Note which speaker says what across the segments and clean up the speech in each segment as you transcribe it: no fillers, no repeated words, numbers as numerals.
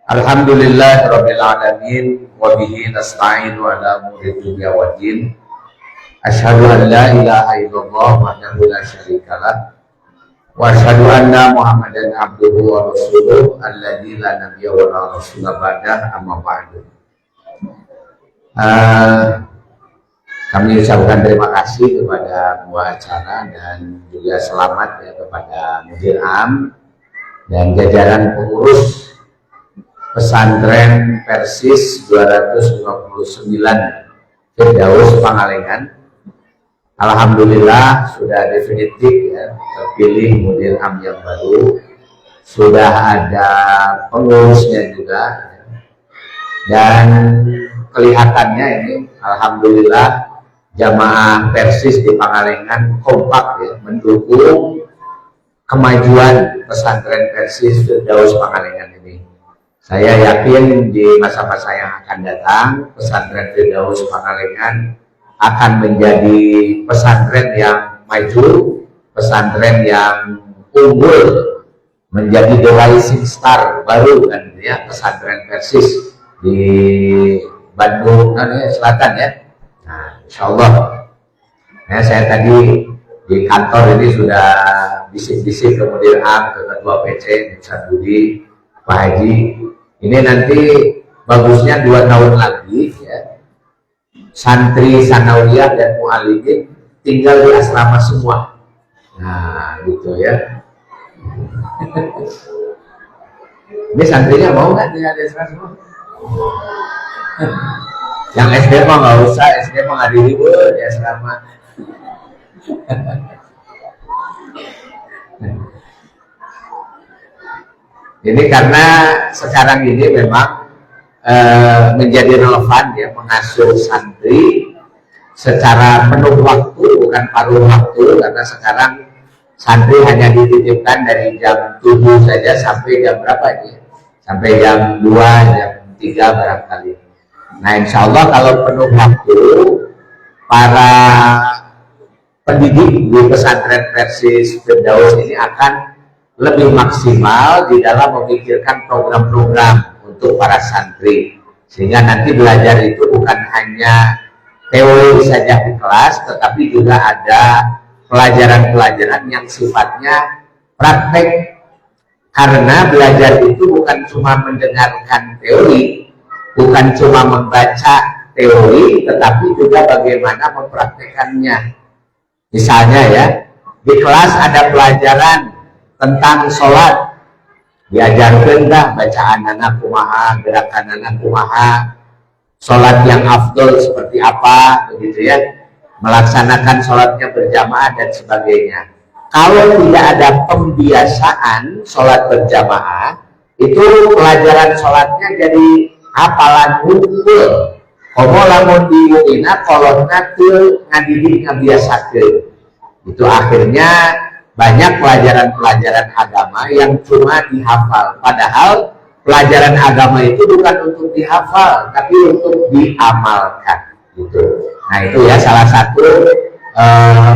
Speaker 1: Alhamdulillah rabbil alamin wa bihi nasta'inu ala umuri dunya waddin. Asyhadu an la ilaha illallah wahdahu la syarikalah wa asyhadu anna Muhammadan abduhu wa rasuluh alladzi la nabiyya wa la rasula ba'dah, amma ba'du. Kami ucapkan terima kasih kepada pembawa acara dan juga selamat ya kepada Mudir Am dan jajaran pengurus Pesantren Persis 259 Firdaus Pangalengan. Alhamdulillah sudah definitif ya, terpilih Mudir Am yang baru, sudah ada pengurusnya juga ya. Dan kelihatannya ini alhamdulillah jamaah Persis di Pangalengan kompak ya, mendukung kemajuan pesantren Persis Firdaus Pangalengan ini. Saya yakin di masa-masa yang akan datang pesantren Firdaus Pangalengan akan menjadi pesantren yang maju, pesantren yang unggul, menjadi the rising star baru kan ya, pesantren Persis di Bandung Selatan ya. Nah, insya Allah ya, saya tadi di kantor ini sudah bisik-bisik ke Mudir Am, ke Ketua PC Ustaz Budi, Pak Haji. Ini nanti bagusnya 2 tahun lagi ya, santri sanawiyah dan mu'alimin tinggal di asrama semua. Nah gitu ya. Ini santrinya mau nggak tinggal di asrama semua? Yang SD mah nggak usah, SD mah nggak diribut di asrama. Ini karena sekarang ini memang menjadi relevan ya, mengasuh santri secara penuh waktu, bukan paruh waktu, karena sekarang santri hanya dititipkan dari jam 7 saja sampai jam berapa ini? Sampai jam 2, jam 3 barangkali. Nah insya Allah kalau penuh waktu, para pendidik di pesantren Persis Firdaus ini akan lebih maksimal di dalam memikirkan program-program untuk para santri, sehingga nanti belajar itu bukan hanya teori saja di kelas, tetapi juga ada pelajaran-pelajaran yang sifatnya praktek, karena belajar itu bukan cuma mendengarkan teori, bukan cuma membaca teori, tetapi juga bagaimana mempraktekannya. Misalnya ya, di kelas ada pelajaran tentang sholat, diajarkan dah bacaan anak kumaha, gerakan anak kumaha, sholat yang afdol seperti apa, begitu ya, melaksanakan sholatnya berjamaah dan sebagainya. Kalau tidak ada pembiasaan sholat berjamaah, itu pelajaran sholatnya jadi hafalan hukum. Komo lamun diuina kolotna tuh ngadidik ngabiasakeun. Itu akhirnya banyak pelajaran-pelajaran agama yang cuma dihafal, padahal pelajaran agama itu bukan untuk dihafal, tapi untuk diamalkan gitu. Nah itu ya salah satu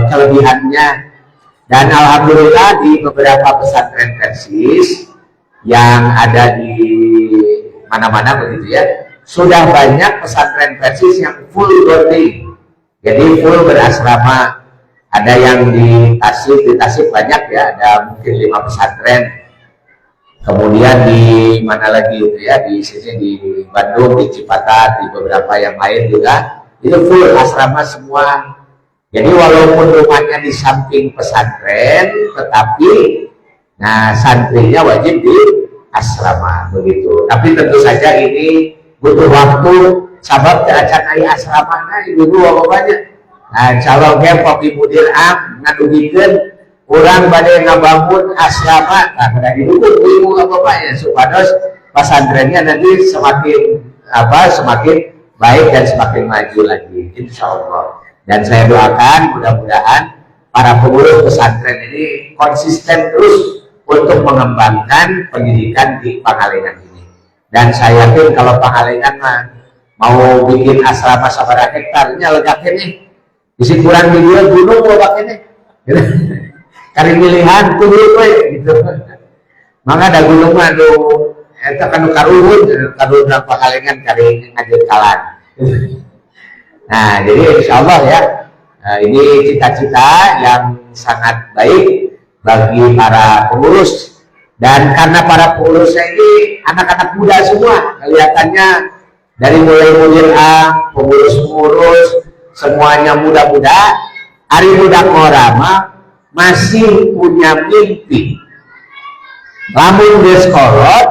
Speaker 1: kelebihannya. Dan alhamdulillah di beberapa pesantren Persis yang ada di mana-mana begitu ya, sudah banyak pesantren Persis yang full boarding, jadi full berasrama. Ada yang di Tasik banyak ya, ada mungkin 5 pesantren. Kemudian di mana lagi itu ya, di sini di Bandung, di Cipatat, di beberapa yang lain juga itu full asrama semua. Jadi walaupun rumahnya di samping pesantren, tetapi nah santrinya wajib di asrama begitu. Tapi tentu saja ini butuh waktu, sabab acan asrama ibu apa banyak. Nah, calon Kopi Mudir Am ngadugikeun urang bade ngabangun asrama, nah kada didukung ilmu apa-apa ya, supados pesantrennya nanti semakin baik dan semakin maju lagi insyaallah. Dan saya doakan mudah-mudahan para pengurus pesantren ini konsisten terus untuk mengembangkan pendidikan di Pangalengan ini. Dan saya yakin kalau Pangalengan mau bikin asrama sabaraha hektarnya legak ini. Isi kurang miliar gunung mau pakai nih, kali pilihan kudu gitu. Maka ada gunung eta kan karuhun berapa kalengan kari ngajeunkalan. Nah, jadi insya Allah ya, ini cita-cita yang sangat baik bagi para pengurus, dan karena para pengurusnya ini anak-anak muda semua, kelihatannya dari mulai mudir A, pengurus-pengurus semuanya muda-muda. Ari budak Morama masih punya mimpi. Lamun geus kolot,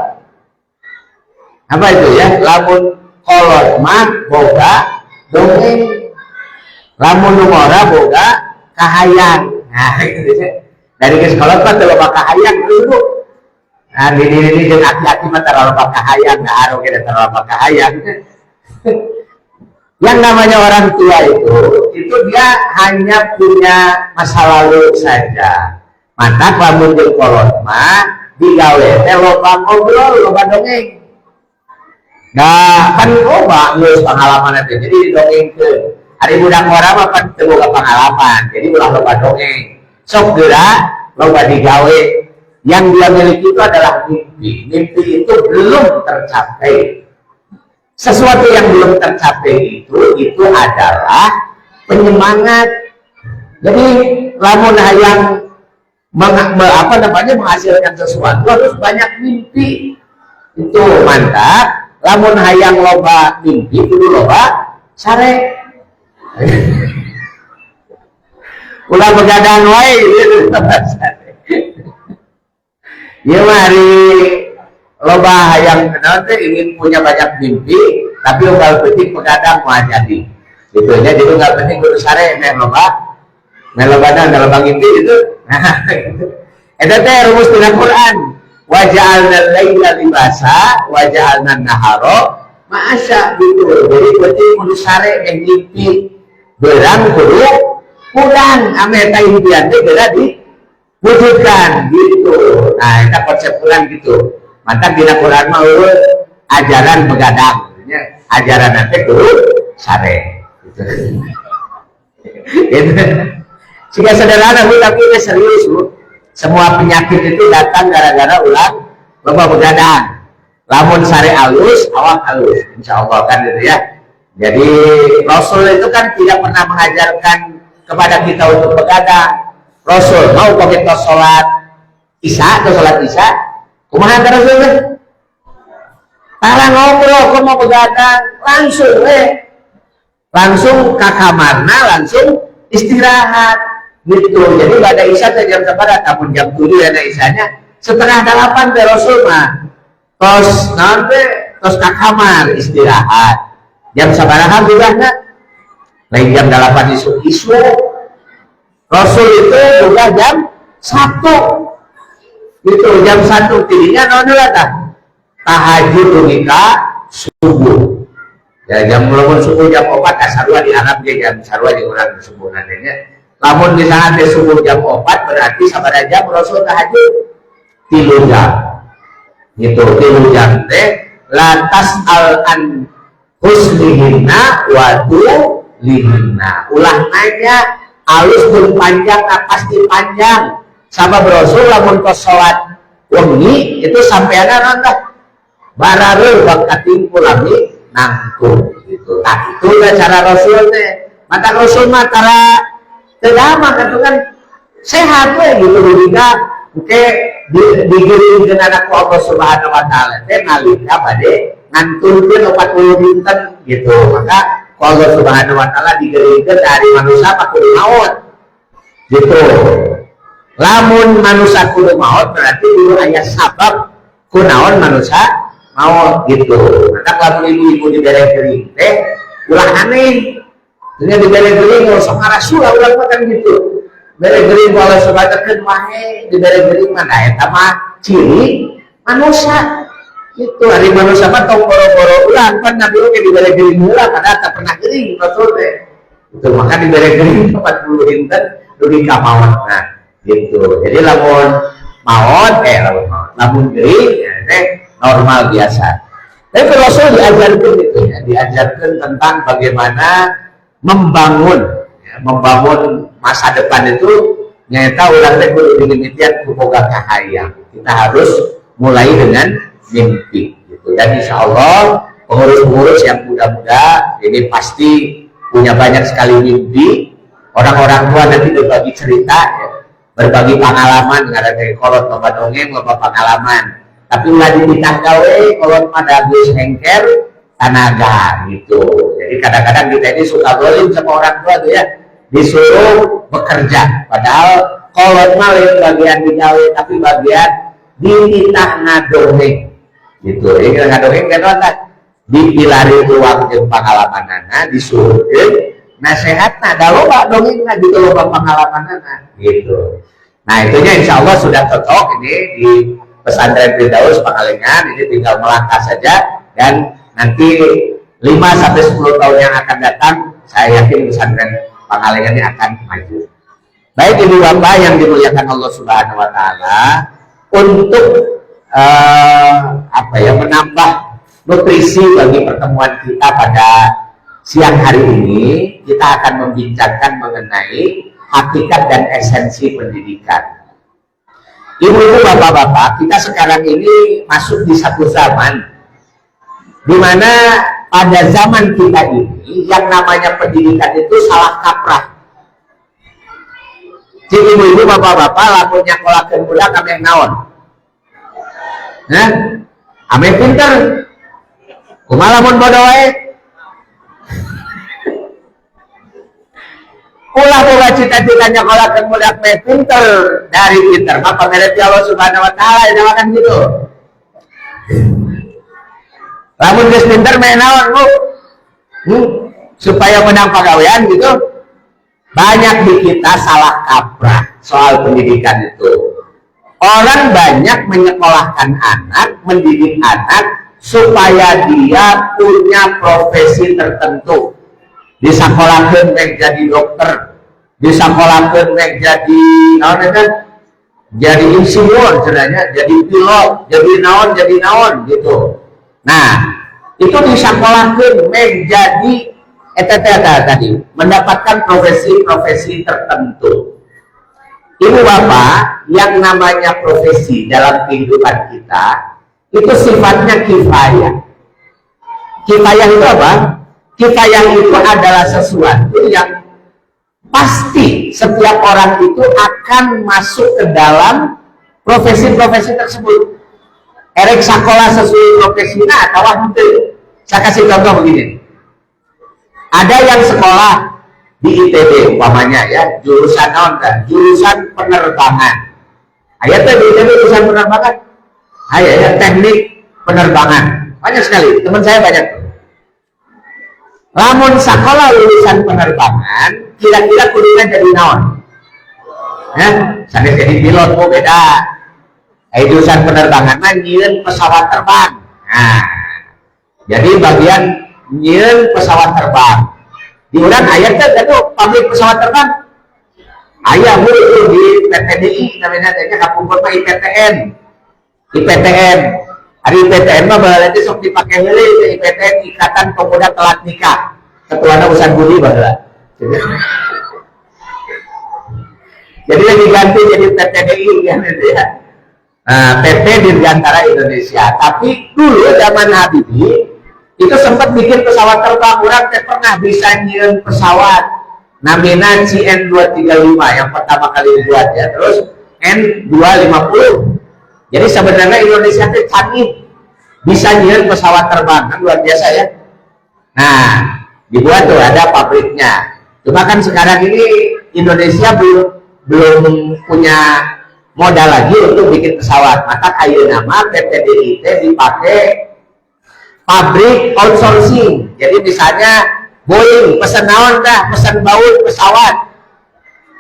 Speaker 1: apa itu ya? Lamun kolot mah boga dongeng, lamun numora boga kahayang. Nah, itu dari geus kolot mah teu loba kahayang dulu. Nah, ini jeung aki-aki mah teu loba kahayang, nah aro ge teu loba kahayang. Yang namanya orang tua itu dia hanya punya masa lalu saja. Mantap lamun jeung kolot mah digawe teh loba ngobrol, loba dongeng. Nah, kan loba geus pengalaman teh. Jadi didongengkeun. Ari budak ngora mah kan teu boga pengalaman. Jadi ulah loba dongeng. Sok geura loba digawe. Yang dia miliki itu adalah mimpi. Mimpi itu belum tercapai. Sesuatu yang belum tercapai itu adalah penyemangat. Jadi lamun hayang menghasilkan sesuatu harus banyak mimpi. Itu mantap. Lamun hayang loba mimpi kudu loba sare. Ulah begadang wae gitu. Ieu mari loba hayang kenal teh ingin punya banyak mimpi, tapi unggal penting begadang mau jadi. Gitu nya, jadi unggal penting kudu sare meh loba. Meh lobana da loba mimpi itu. Nah, gitu. Eta teh rumus tina Quran. Wa ja'alna laila libasa wa ja'alna nahara ma'asya gitu. Jadi penting kudu sare meh mimpi. Berang kudu udang ame ta impian teh geura diwujudkan gitu. Nah, eta konsep Quran gitu. Mantap dina Quran mah ajaran begadang, ajaran nanti kudu sare. Gitu. Gitu. Jika sederhana bu, tapi ini serius bu. Semua penyakit itu datang gara-gara ulang loba begadang. Lamun sare alus, awak alus, insya Allah kan gitu ya. Jadi Rasul itu kan tidak pernah mengajarkan kepada kita untuk begadang. Rasul mau kita sholat isya atau sholat isya, kumaha antara Rasul? Tara ngobrol, kok mau begadang, langsung ke kamarna, langsung istirahat gitu. Jadi pada isya jam separat, namun jam 7 ada isyanya setengah 8 ke Rasul mah terus nanti terus ke kamar istirahat. Jam sabaraha budahna lain jam 8 isu Rasul itu buka jam 1 gitu, jam 1 tidinya nonula tah tahajud nikah subuh ya, jam mulai subuh jam 4 asarua di Arab dia jam sarua di orang subuh nantinya. Namun di saat subuh jam 4 berarti sabaraha jam Rasul tahajud 3 jam gitu, 3 jam teh lantas al-an husnihinna wadu lihinna, ulah nanya alus pun panjang, pasti panjang. Sama Rasul lamun kos sholat wengi itu sampeana nonton barareu bakat pulami nangtung gitu. Nah itu udah cara Rasul teh. Mata Rasul mah tara tedama kan sehat we gitu jika oke digiringkeun anak Allah Subhanahu wa taala teh nalika bade ngantulkeun 40 dinten gitu. Maka Allah Subhanahu wa taala digeringkeun dari manusia kudu maut gitu. Lamun manusia kudu maut berarti dulu aya sabab kunaon manusia maut gitu. Maka lamun ibu-ibu dibere geuring teh ulah aneh. Nya dibere geuring sok ngarasul ulah makan gitu. Bere geuring Allah subhanahu wae dibere geuring mah eta mah ciri manusia. Itu hari manusia mah tong boro-boro ulang kan Nabi oge dibere geuring ulang kada tak pernah geuring Rasul teh. Itu maka dibere geuring 40 dinten dugi ka maut. Nah, gitu. Jadi lamun maut lamun geuring teh normal biasa. Tapi Rasul diajarkan itu ya, diajarkan tentang bagaimana membangun masa depan itu nyata ulah teh kudu dimimitian ku boga kahayang. Kita harus mulai dengan mimpi gitu. Dan insya Allah pengurus-pengurus yang muda-muda ini pasti punya banyak sekali mimpi. Orang-orang tua nanti berbagi cerita ya, berbagi pengalaman, ada dari kolot loba dongeng, loba pengalaman. Tapi ulah ditanggawe kolot pada bus hengker tanaga gitu. Jadi kadang-kadang kita ini suka golim sama orang tua tuh ya, disuruh bekerja. Padahal kolot mah bagian digawe, tapi bagian dititah ngadongeng gitu. Jadi ngadongeng kan dipilari uang jeung pengalamanana, disuruh nasehatna da loba dongengna gitu, loba pengalamanana gitu. Nah itunya insya Allah sudah cocok ini di pesantren Firdaus Pangalengan. Ini tinggal melangkah saja, dan nanti 5-10 tahun yang akan datang saya yakin pesantren Pangalengan ini akan maju. Baik ibu bapak yang dimuliakan Allah Subhanahu Wa Taala, untuk menambah nutrisi bagi pertemuan kita pada siang hari ini, kita akan membincangkan mengenai hakikat dan esensi pendidikan. Ibu-ibu, bapak-bapak, kita sekarang ini masuk di satu zaman di mana pada zaman kita ini yang namanya pendidikan itu salah kaprah. Jadi ibu-ibu, bapak-bapak, lamun nyakolakeun budak ame naon? Nah, ame pinter. Kumaha lamun bodoh wae? Ulah boga cita-cita nyakolakeun budak ame pinter, dari pinter mah pamere ti Allah Subhanahu Wa Taala aya kan gitu. Lamun geus pinter meh naon Bu? Supaya menang pagawean gitu. Banyak di kita salah kaprah soal pendidikan itu. Orang banyak menyekolahkan anak, mendidik anak supaya dia punya profesi tertentu. Disakolahkeun meh jadi dokter, disakolahkeun meh jadi jadi insinyur cenanya, jadi pilot, jadi naon gitu. Nah, itu disakolahkeun meh jadi tadi mendapatkan profesi-profesi tertentu. Ibu bapak, yang namanya profesi dalam kehidupan kita itu sifatnya kifayah. Kifayah itu apa? Kifayah itu adalah sesuatu yang pasti setiap orang itu akan masuk ke dalam profesi-profesi tersebut. Erek sakola sesuai profesinya atau henteu. Saya kasih contoh begini. Ada yang sekolah di ITB umpamanya ya, jurusan naon kan? Jurusan penerbangan. Aya teh di ITB jurusan penerbangan. Aya ya teknik penerbangan. Banyak sekali, teman saya banyak. Lamun sekolah lulusan penerbangan, kira-kira kuliah jadi naon? Ya, sampai jadi pilot mau beda. Jurusan penerbangan mah nyieun pesawat terbang. Nah, jadi bagian nyieun pesawat terbang. Di urang aya teh pabrik pesawat terbang. Aya Bu di PTDI namanya teh kapungkur mah IPTN. IPTN. Ari IPTN mah baheula teh sok dipake heuleuy IPTN, Ikatan Pemuda Telat Nikah. Ketuana Usan Budi baheula. Jadi lagi ganti jadi PTDI kan itu ya. Nah, PT Dirgantara Indonesia. Tapi dulu zaman Habibie itu sempat bikin pesawat terbang. Orang pernah bisa nyieun pesawat namanya CN235 yang pertama kali dibuat ya, terus N250. Jadi sebenarnya Indonesia itu canggih, bisa nyieun pesawat terbang, kan luar biasa ya. Nah, dibuat tuh ada pabriknya. Cuma kan sekarang ini Indonesia belum punya modal lagi untuk bikin pesawat. Maka ayeuna nama PTDI dipakai pabrik outsourcing. Jadi misalnya Boeing pesen naon dah, pesen baut pesawat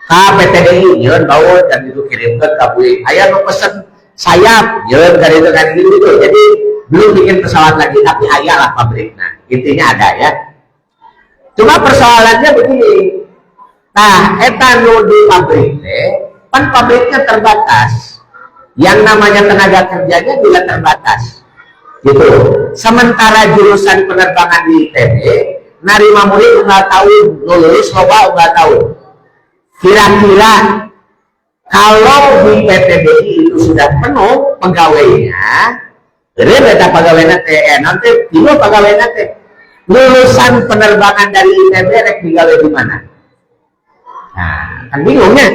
Speaker 1: ka PTDI nyeun baut dan itu kirimkeun ka Boeing. Aya nu pesen sayap nyeun ka ditu kan gitu. Jadi belum bikin pesawat lagi, tapi aya lah pabriknya. Intinya ada ya. Cuma persoalannya begini. Nah, eta nu di pabrik teh kan pabriknya terbatas. Yang namanya tenaga kerjanya juga terbatas. Gitu. Sementara jurusan penerbangan di ITB narima murid 4 tahun, lulus loba 4 tahun. Kira-kira kalau di PTBI itu sudah penuh pegawainya, Jadi beta pegawai teh, nanti tiba pegawai teh lulusan penerbangan dari ITB rek digawe di mana? Nah, kan bingungnya.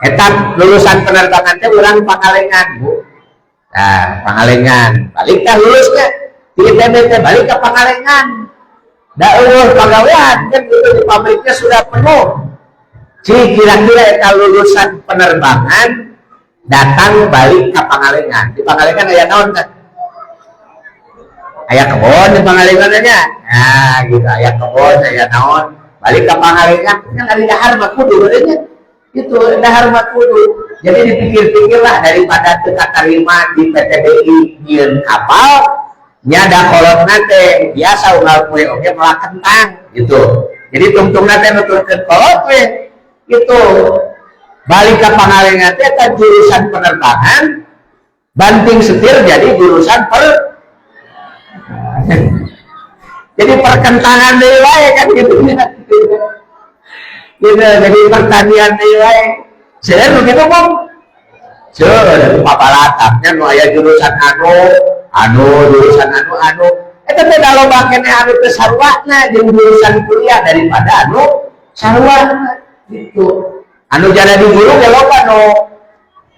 Speaker 1: Etak lulusan penerbangan teh orang Pangalengan, Bu. Nah, Pangalengan, balik dah lulusnya di ITB teh balik ke Pangalengan. Da pegawaian kan gitu di pabriknya sudah penuh. Si kira-kira eta lulusan penerbangan datang balik ke Pangalengan. Di Pangalengan aya naon kan? Aya kebon di Pangalengan nya. Nah, gitu aya kebon, aya naon. Balik ke Pangalengan kan ada dahar mah kudu nya. Itu dahar mah kudu. Jadi dipikir-pikirlah daripada teu katarima di PTBI nyieun kapal, nya da kolotna teh biasa ugal kue oge malah kentang gitu. Jadi tungtungna teh nuturkeun kolot we gitu. Balik ke Pangalengan teh jurusan penerbangan, banting setir jadi jurusan jadi perkentangan deui wae kan gitu. Gitu, jadi pertanian deui wae. Seueur begitu, Bang. Seueur papalatapnya nu aya jurusan jurusan anu. Eta teh da loba keneh anu teu sarwana jeung jurusan kuliah daripada anu sarwana gitu. Anu jadi guru ge loba no.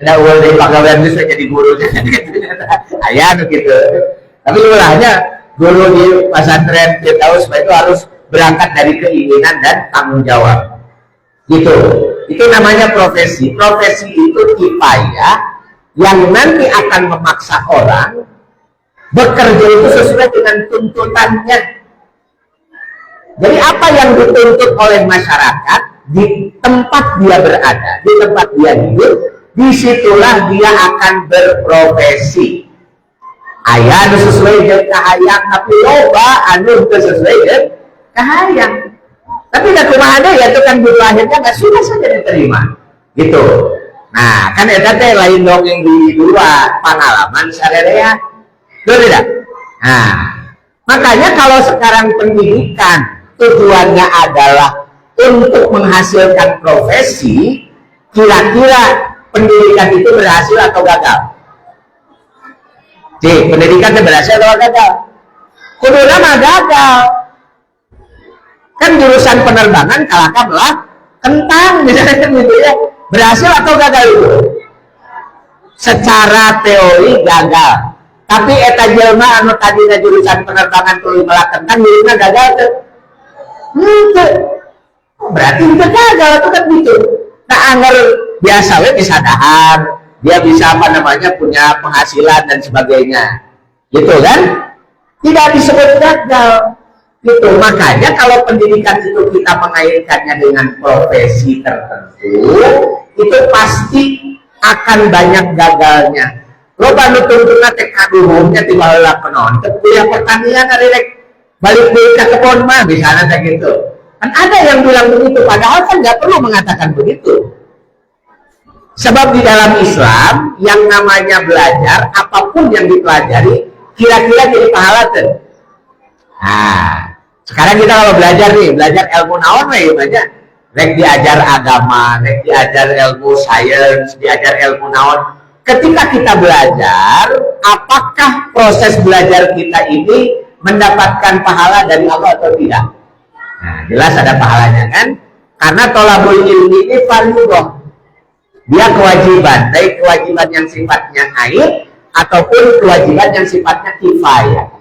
Speaker 1: Da ulah deui pagawean geus jadi guru. Aya anu kitu. Tapi ulahnya guru di pesantren Firdaus itu harus berangkat dari keinginan dan tanggung jawab. Gitu. Itu namanya profesi. Profesi itu kifayah yang nanti akan memaksa orang bekerja itu sesuai dengan tuntutannya. Jadi apa yang dituntut oleh masyarakat di tempat dia berada, di tempat dia hidup, disitulah dia akan berprofesi. Aya anu sesuai dengan kahayang, tapi loba anu teu sesuai dengan kahayang. Tapi da kumaha deui ya itu kan butuh akhirnya nggak sudah saja diterima. Gitu. Nah, kan eta teh lain dongeng di dua pengalaman sarerea. Betul tidak? Nah, makanya kalau sekarang pendidikan tujuannya adalah untuk menghasilkan profesi, kira-kira pendidikan itu berhasil atau gagal? Cik, pendidikan itu berhasil atau gagal? Kuduna mah gagal. Kan jurusan penerbangan kalahkanlah kentang misalnya gitu ya. Berhasil atau gagal itu? Secara teori gagal. Tapi eta jelma anu tadinya jurusan penerbangan tuluy melah kentang jadinya gagal tuh. Berarti itu gagal itu kan gitu. Nah, anggar biasa we bisa dahar, dia bisa apa namanya punya penghasilan dan sebagainya. Gitu kan? Tidak disebut gagal. Gitu. Makanya kalau pendidikan itu kita mengaitkannya dengan profesi tertentu, itu pasti akan banyak gagalnya. Lo bantu tuntutnya TK umumnya tiba lah penon, kuliah pertanian ada balik ke kebun mah misalnya kayak gitu. Kan ada yang bilang begitu, padahal kan nggak perlu mengatakan begitu. Sebab di dalam Islam yang namanya belajar apapun yang dipelajari kira-kira jadi pahala tuh. Nah, sekarang kita kalau belajar nih, belajar ilmu naon nih banyak. Rek diajar agama, rek diajar ilmu sains, diajar ilmu naon. Ketika kita belajar, apakah proses belajar kita ini mendapatkan pahala dari Allah atau tidak? Nah, jelas ada pahalanya kan? Karena tolabul ilmi ini fardhu. Dia kewajiban, baik kewajiban yang sifatnya ain ataupun kewajiban yang sifatnya kifayah.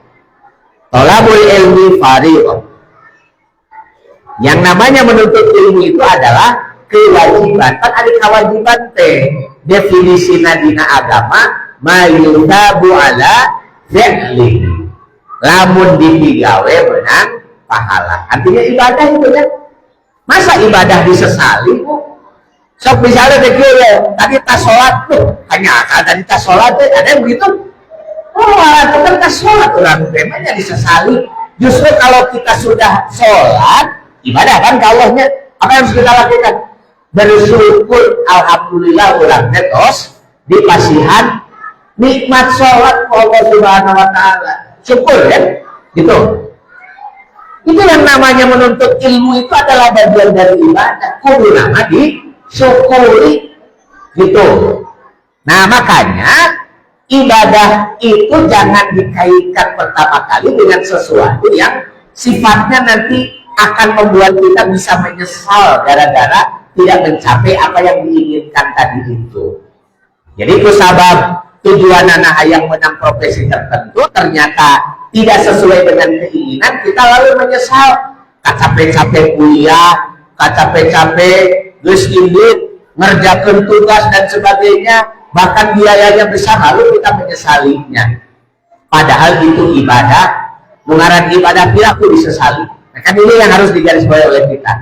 Speaker 1: Tolabul ilmi fardhu. Yang namanya menuntut ilmu itu adalah kewajiban. Kan ada kewajiban teh. Definisi dina agama mayudabu ala fi'li. Lamun dipigawe menang pahala. Artinya ibadah itu kan. Masa ibadah disesali bu? Sok misalnya deh tadi tas sholat tuh hanya tadi tas sholat tuh ada yang begitu. Oh, itu kan tas sholat orang memangnya disesali. Justru kalau kita sudah sholat ibadah kan Allahnya, apa yang harus kita lakukan? Bersyukur, alhamdulillah orang netos dipasihan nikmat sholat Allah Subhanahu Wa Taala. Syukur ya, gitu. Itu yang namanya menuntut ilmu itu adalah bagian dari ibadah. Kudu nama disyukuri, gitu. Nah makanya ibadah itu jangan dikaitkan pertama kali dengan sesuatu yang sifatnya nanti akan membuat kita bisa menyesal gara-gara tidak mencapai apa yang diinginkan tadi itu. Jadi kusabab tujuan anak yang menang profesi tertentu ternyata tidak sesuai dengan keinginan, kita lalu menyesal. Capek-capek kuliah, capek-capek geus indit, ngerjakan tugas dan sebagainya, bahkan biayanya besar, lalu kita menyesalinya. Padahal itu ibadah, mengaran ibadah perilaku disesali. Nah, kan ini yang harus digarisbawahi oleh kita.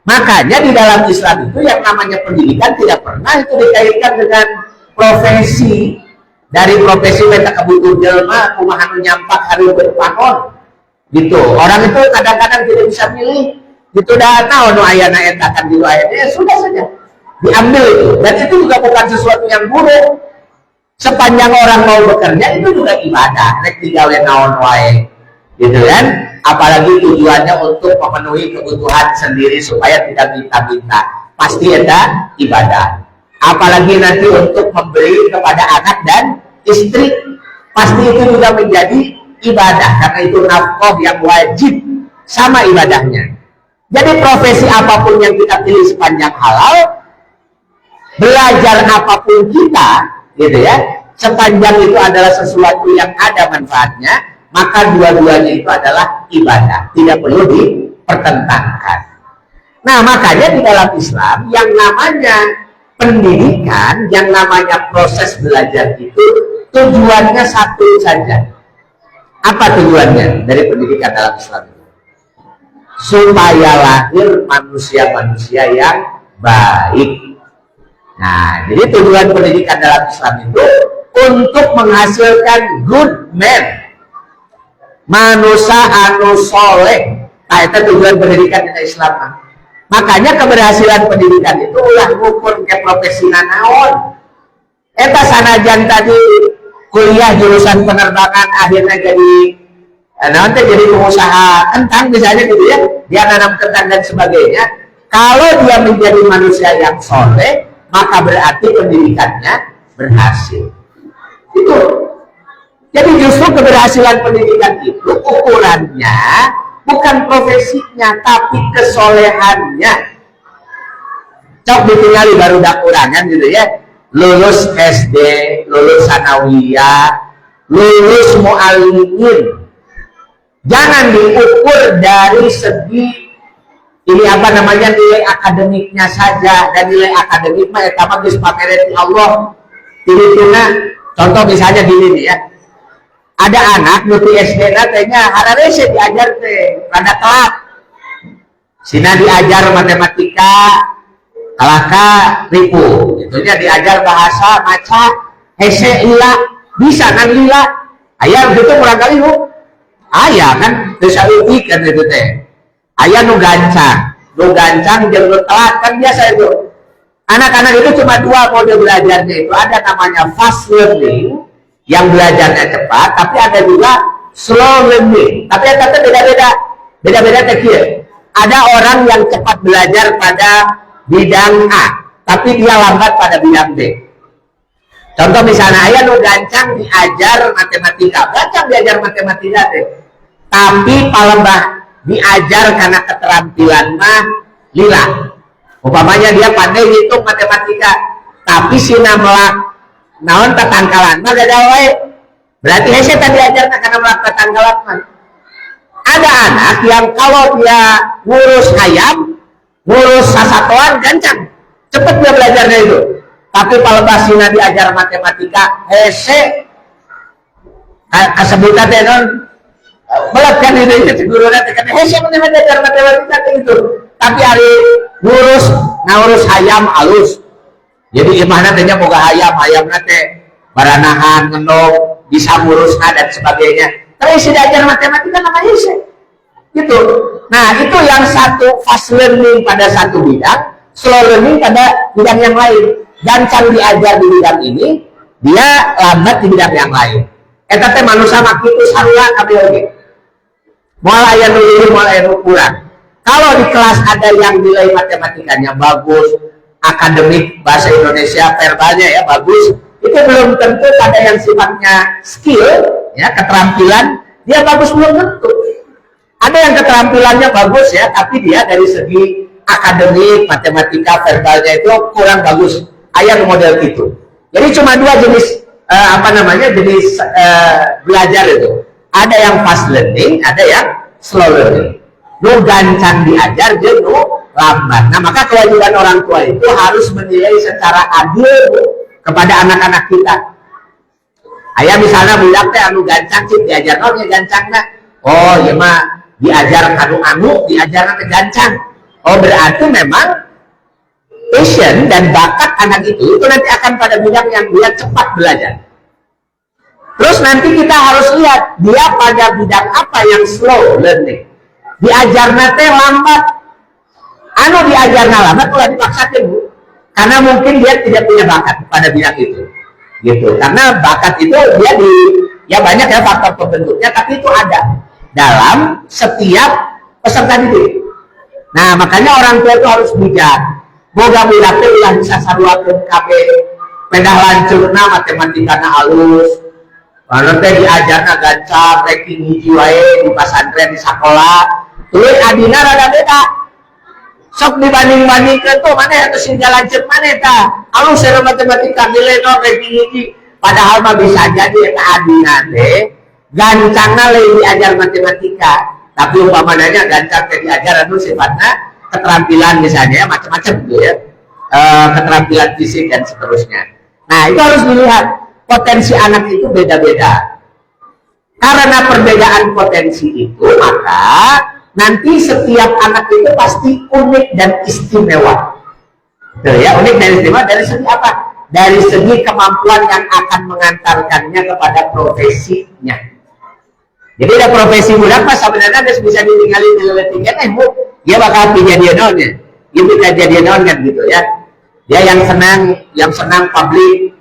Speaker 1: Makanya di dalam Islam itu yang namanya pendidikan tidak pernah itu dikaitkan dengan profesi. Dari profesi mereka kebutuhan jelma, kumaha nu nyampak hari berpakon gitu. Orang itu kadang-kadang tidak bisa milih. Itu dah tahu nu aya na eta kan di ayatnya, sudah saja diambil itu. Dan itu juga bukan sesuatu yang buruk. Sepanjang orang mau bekerja itu juga ibadah, rek digawe naon wae. Gitu kan? Apalagi tujuannya untuk memenuhi kebutuhan sendiri supaya tidak minta-minta. Pasti ada ibadah. Apalagi nanti untuk memberi kepada anak dan istri, pasti itu juga menjadi ibadah, karena itu nafkah yang wajib sama ibadahnya. Jadi profesi apapun yang kita pilih sepanjang halal, belajar apapun kita, gitu ya, sepanjang itu adalah sesuatu yang ada manfaatnya, maka dua-duanya itu adalah ibadah, tidak perlu dipertentangkan. Nah, makanya di dalam Islam yang namanya pendidikan, yang namanya proses belajar itu tujuannya satu saja. Apa tujuannya dari pendidikan dalam Islam itu? Supaya lahir manusia-manusia yang baik. Nah, jadi tujuan pendidikan dalam Islam itu untuk menghasilkan good man, manusia anu soleh. Nah, itu tujuan pendidikan di Islam. Makanya keberhasilan pendidikan itu ulah ngukur ke profesi naon. Eta sanajan tadi kuliah jurusan penerbangan akhirnya jadi nanti jadi pengusaha kentang misalnya gitu ya, dia nanam kentang dan sebagainya. Kalau dia menjadi manusia yang soleh, maka berarti pendidikannya berhasil. Itu. Jadi justru keberhasilan pendidikan itu ukurannya bukan profesinya, tapi kesolehannya. Cok ditinggali baru dak kurangan gitu ya. Lulus SD, lulus sanawiyah, lulus mu'alimin. Jangan diukur dari segi ini apa namanya nilai akademiknya saja, dan nilai akademik mah eta mah geus pamere ti Allah. Pilih-pilihna, contoh misalnya gini nih ya. Ada anak nu ti SD na teh nya hararese diajar teh rada telat. Sina diajar matematika kalaka ribu, itunya diajar bahasa maca hese lila bisa kan lila. Aya begitu kurang kali lu. Aya kan teu saeutik kan itu teh. Aya nu gancang jeung nu telat kan biasa itu. Anak-anak itu cuma dua mode belajarnya itu, ada namanya fast learning yang belajarnya cepat, tapi ada juga slow learning. Tapi yang kata beda-beda tekir. Ada orang yang cepat belajar pada bidang A, tapi dia lambat pada bidang B. Contoh misalnya, ayah nu gancang diajar matematika, gancang diajar matematika deh. Tapi palembah diajar karena keterampilan mah lila. Umpamanya dia pandai hitung matematika, tapi sina melak naon tatangkalan mah gak wae. Berarti hese tadi ajarna karena melak tatangkalan mah. Ada anak yang kalau dia ngurus ayam, ngurus sasatoan gancang, cepet dia belajarnya itu. Tapi kalau basina diajar matematika, hese kasebutan teh non belat kan itu guruna teh kan hese meneh diajar matematika itu. Tapi hari ngurus ayam alus. Jadi imahna teh nya boga ayam teh baranahan ngendog bisa ngurusna dan sebagainya. Tapi si diajar matematika namanya hese. Gitu. Nah, itu yang satu fast learning pada satu bidang, slow learning pada bidang yang lain. Gancang diajar di bidang ini, dia lambat di bidang yang lain. Eta teh manusia mah kitu sarua kabeh oge. Moal aya nu leuwih, moal aya nu kurang. Kalau di kelas ada yang nilai matematikanya bagus, akademik bahasa Indonesia verbalnya ya bagus, itu belum tentu pada yang sifatnya skill, ya keterampilan dia bagus, belum tentu. Ada yang keterampilannya bagus ya, tapi dia dari segi akademik, matematika, verbalnya itu kurang bagus. Ayah model itu. Jadi cuma dua jenis jenis belajar itu. Ada yang fast learning, ada yang slow learning. Nu gancang diajar, je nu lambat. Nah, maka kewajiban orang tua itu harus menilai secara adil kepada anak-anak kita. Ayah misalnya bilang teh anu gancang sih diajar naon ya gancangna. Oh, ya mah diajar anu diajar teh gancang. Oh, berarti memang passion dan bakat anak itu nanti akan pada bidang yang dia cepat belajar. Terus nanti kita harus lihat dia pada bidang apa yang slow learning. Diajarna teh lambat. Anu diajarna lambat kalau dipaksakan, Bu. Karena mungkin dia tidak punya bakat pada bidang itu. Gitu. Karena bakat itu dia ya banyak ya faktor pembentuknya, tapi itu ada dalam setiap peserta didik. Nah, makanya orang tua itu harus bijak. Moga-moga teh ulah bisa saruakeun kabeh pedah lancurna matematikana alus. Kalau teh diajarna gancang, ranking hiji wae di pesantren di sekolah, tuluy adina rada beda. Sok dibanding-bandingkeun tuh maneh atuh sing lanceuk maneh tah. Alus secara matematika nilai no ranking hiji. Padahal mah bisa jadi eta adina teh gancangna leuwih diajar matematika, tapi umpamanya gancang teh diajar anu sifatna keterampilan misalnya macam-macam gitu ya. Keterampilan fisik dan seterusnya. Nah, itu harus dilihat. Potensi anak itu beda-beda. Karena perbedaan potensi itu, maka nanti setiap anak itu pasti unik dan istimewa. Tuh ya, unik dan istimewa dari segi apa? Dari segi kemampuan yang akan mengantarkannya kepada profesinya. Jadi ada profesi budak mas sebenarnya ada bisa ditinggalin di leletingnya, Bu, dia bakal jadi naon ya. Dia bisa jadi naon kan gitu ya. Dia yang senang publik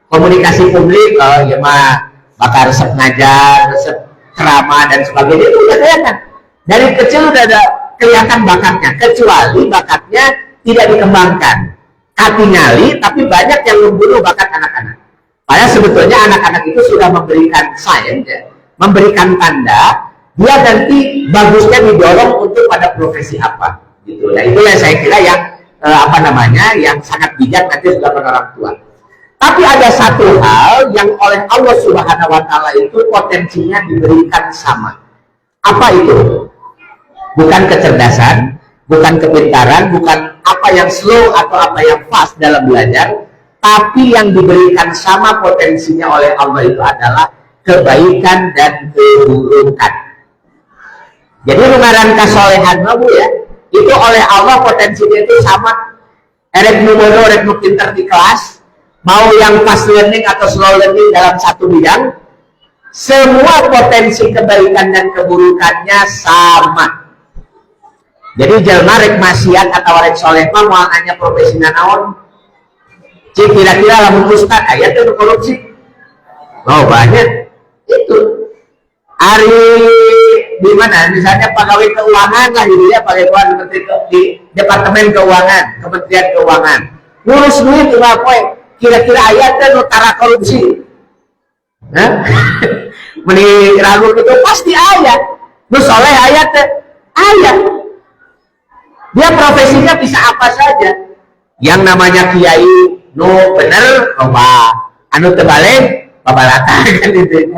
Speaker 1: komunikasi publik, ya mah bakal resep ngajar, resep ceramah dan sebagainya itu udah kelihatan. Dari kecil udah ada kelihatan bakatnya, kecuali bakatnya tidak dikembangkan. Katingali, tapi banyak yang membunuh bakat anak-anak. Padahal sebetulnya anak-anak itu sudah memberikan sign, ya, memberikan tanda dia nanti bagusnya didorong untuk pada profesi apa, gitu. Nah itulah saya kira yang yang sangat bijak nanti dilakukan orang tua. Tapi ada satu hal yang oleh Allah Subhanahu wa Ta'ala itu potensinya diberikan sama. Apa itu? Bukan kecerdasan, bukan kepintaran, bukan apa yang slow atau apa yang fast dalam belajar, tapi yang diberikan sama potensinya oleh Allah itu adalah kebaikan dan keburukan. Jadi ngaran kasolehan Bu ya, itu oleh Allah potensinya itu sama. Erek nu bodoh, erek nu pinter di kelas, mau yang fast learning atau slow learning dalam satu bidang, semua potensi kebaikan dan keburukannya sama. Jadi jelma rek maksiat atau rek soleh mah mau nanya profesi naon, cik kira-kira lamun ustad aya teh korupsi. Oh banyak itu. Ari di mana misalnya pegawai keuangan lah gitu ya, pegawai menteri di departemen keuangan, kementerian keuangan, ngurus duit cuma poe kira-kira ayat teh notara korupsi. Nah, meni ragu itu pasti ayat. Nu soleh ayat teh ayat. Dia profesinya bisa apa saja. Yang namanya kiai nu bener loba, anu teu balik babalatan kan itu.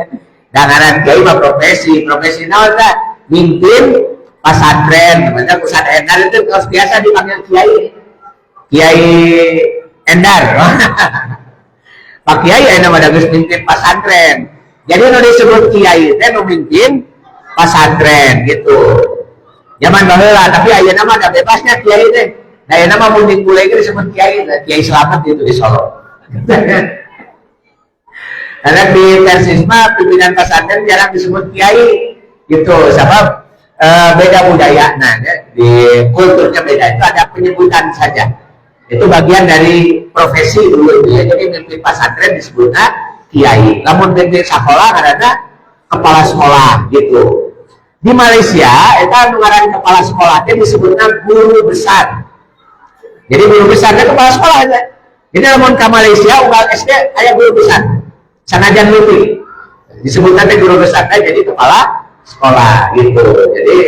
Speaker 1: Dangaran kiai mah profesi naon tah? Mimpin pesantren, namanya pusat endar itu kalau biasa dipanggil Kiai Endar. Pak Kiai aya nama geus mimpin pesantren. Jadi nu disebut kiai teh nu mimpin pesantren gitu. Zaman baheula, tapi ayeuna mah ada bebasnya kiai teh. Da ayeuna mah mun dimulai disebut kiai, Kiai Slamet gitu di Solo. Karena di Persisma pimpinan pesantren jarang disebut kiai gitu, sebab beda budaya, nah ya, di kulturnya beda, itu ada penyebutan saja. Itu bagian dari profesi dulu ya. Jadi mimpin pesantren disebutnya kiai. Namun mimpin sekolah ada kepala sekolah gitu. Di Malaysia itu ngaran kepala sekolah itu disebutnya guru besar. Jadi guru besarnya kepala sekolah aja. Jadi lamun ke Malaysia unggal SD aya guru besar. Sanajan leutik. Disebutkan guru besar jadi kepala sekolah gitu. Jadi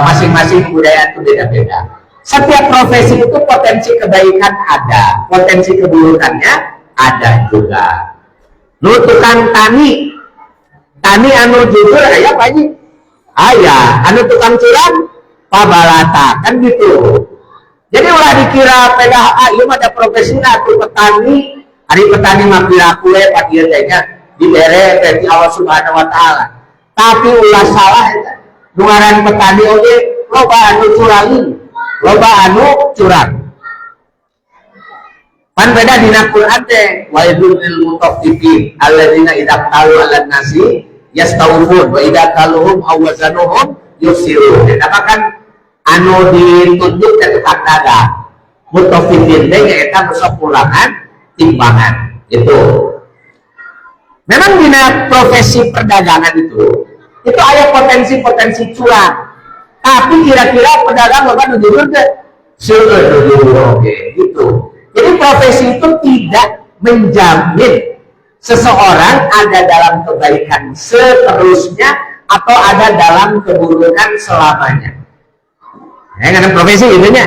Speaker 1: masing-masing budaya itu beda-beda. Setiap profesi itu potensi kebaikan ada, potensi keburukannya ada juga. Nu tukang tani anu jujur aya Pak Haji? Aya, anu tukang curang pabalata kan gitu. Jadi ulah dikira PDHA ieu mah ada profesina atuh petani, ari petani mah piraku we Pak ieu teh nya dibere ti Allah Subhanahu wa taala. Tapi ulah salah eta. Nu ngaran petani oge loba anu curangin, loba anu curang. Pan beda dina Quran teh wailul lil mutaffifin alladzina idza qalu 'alan nasi yastawfun wa idza qaluhum aw wazanuhum yusirun. Eta kan anu ditunjuk ke tukang dagang. Mutaffifin teh nyaeta basa kurangan timbangan. Itu. Memang dina profesi perdagangan itu ada potensi-potensi curang. Tapi kira-kira pedagang loba nu jujur teh? Seueur jujur oke gitu. Jadi profesi itu tidak menjamin seseorang ada dalam kebaikan seterusnya atau ada dalam keburukan selamanya. Karena profesi gitu nya.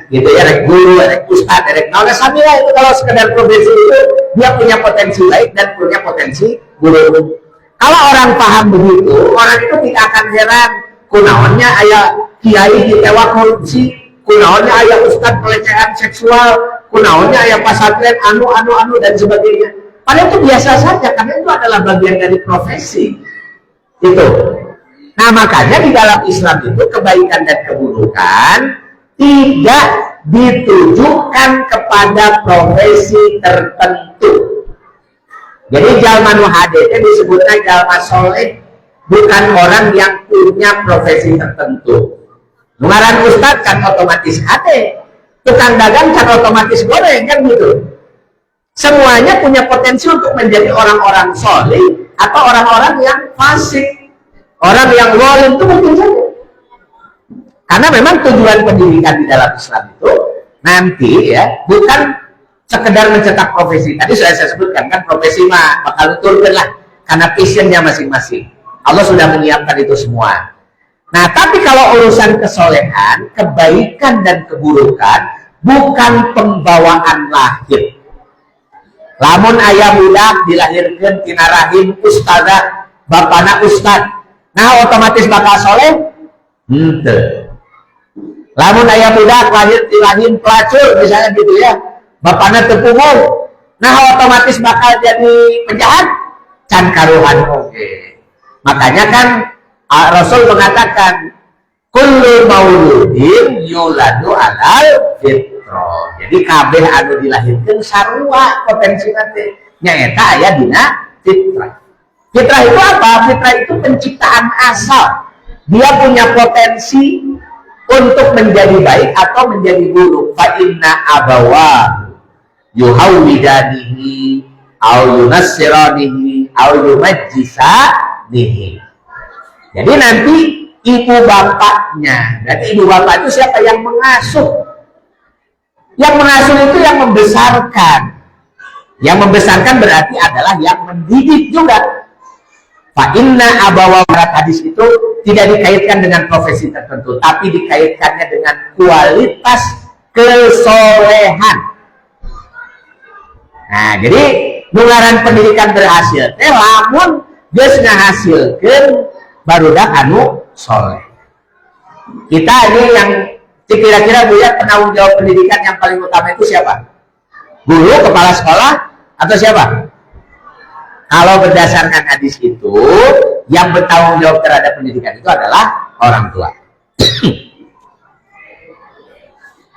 Speaker 1: Gitu ya, rek guru, rek ustad, rek naon samila itu kalau sekedar profesi itu dia punya potensi baik dan punya potensi buruk. Kalau orang paham begitu, orang itu tidak akan heran kunaonnya aya kiai ditewak korupsi, kunaonnya aya ustad pelecehan seksual, kunaonnya aya pasantren anu dan sebagainya. Padahal itu biasa saja karena itu adalah bagian dari profesi. Itu. Nah, makanya di dalam Islam itu kebaikan dan keburukan tidak ditujukan kepada profesi tertentu. Jadi jalma nu hade itu disebutnya jalma soleh, bukan orang yang punya profesi tertentu. Ngaran ustad kan otomatis hade, tukang dagang kan otomatis goreng kan gitu. Semuanya punya potensi untuk menjadi orang-orang soleh atau orang-orang yang fasik, orang yang zalim itu mungkin saja. Karena memang tujuan pendidikan di dalam Islam itu nanti ya bukan sekedar mencetak profesi. Tadi sudah saya sebutkan kan profesi mah bakal turun lah karena passionnya masing-masing. Allah sudah menyiapkan itu semua. Nah, tapi kalau urusan kesolehan, kebaikan dan keburukan bukan pembawaan lahir. Lamun ayah budak dilahirkan tina rahim ustadzah, bapana ustad, nah otomatis bakal soleh? Henteu. Lamun ayah budak lahir di rahim pelacur misalnya gitu ya, bapana teu punguh, nah otomatis bakal jadi penjahat? Can karuhan oke. Makanya kan Rasul mengatakan kullu mauludin yuladu alal fitrah. Jadi kabeh anu dilahirkeun sarua potensi nanti nyaeta aya dina fitrah. Fitrah itu apa? Fitrah itu penciptaan asal. Dia punya potensi untuk menjadi baik atau menjadi buruk. Fa inna abawahu yuhawwidanihi aw yunassiranihi aw yumajjisanihi. Jadi nanti ibu bapaknya, berarti ibu bapak itu siapa yang mengasuh? Yang mengasuh itu yang membesarkan. Yang membesarkan berarti adalah yang mendidik juga. Fa inna abawa hadis itu tidak dikaitkan dengan profesi tertentu, tapi dikaitkannya dengan kualitas kesolehan. Nah, jadi nularan pendidikan berhasil. Lamun geus ngahasilkeun barudak anu soleh. Kita ini yang kira-kira Bu ya penanggung jawab pendidikan yang paling utama itu siapa? Guru, kepala sekolah, atau siapa? Kalau berdasarkan hadis itu, yang bertanggung jawab terhadap pendidikan itu adalah orang tua.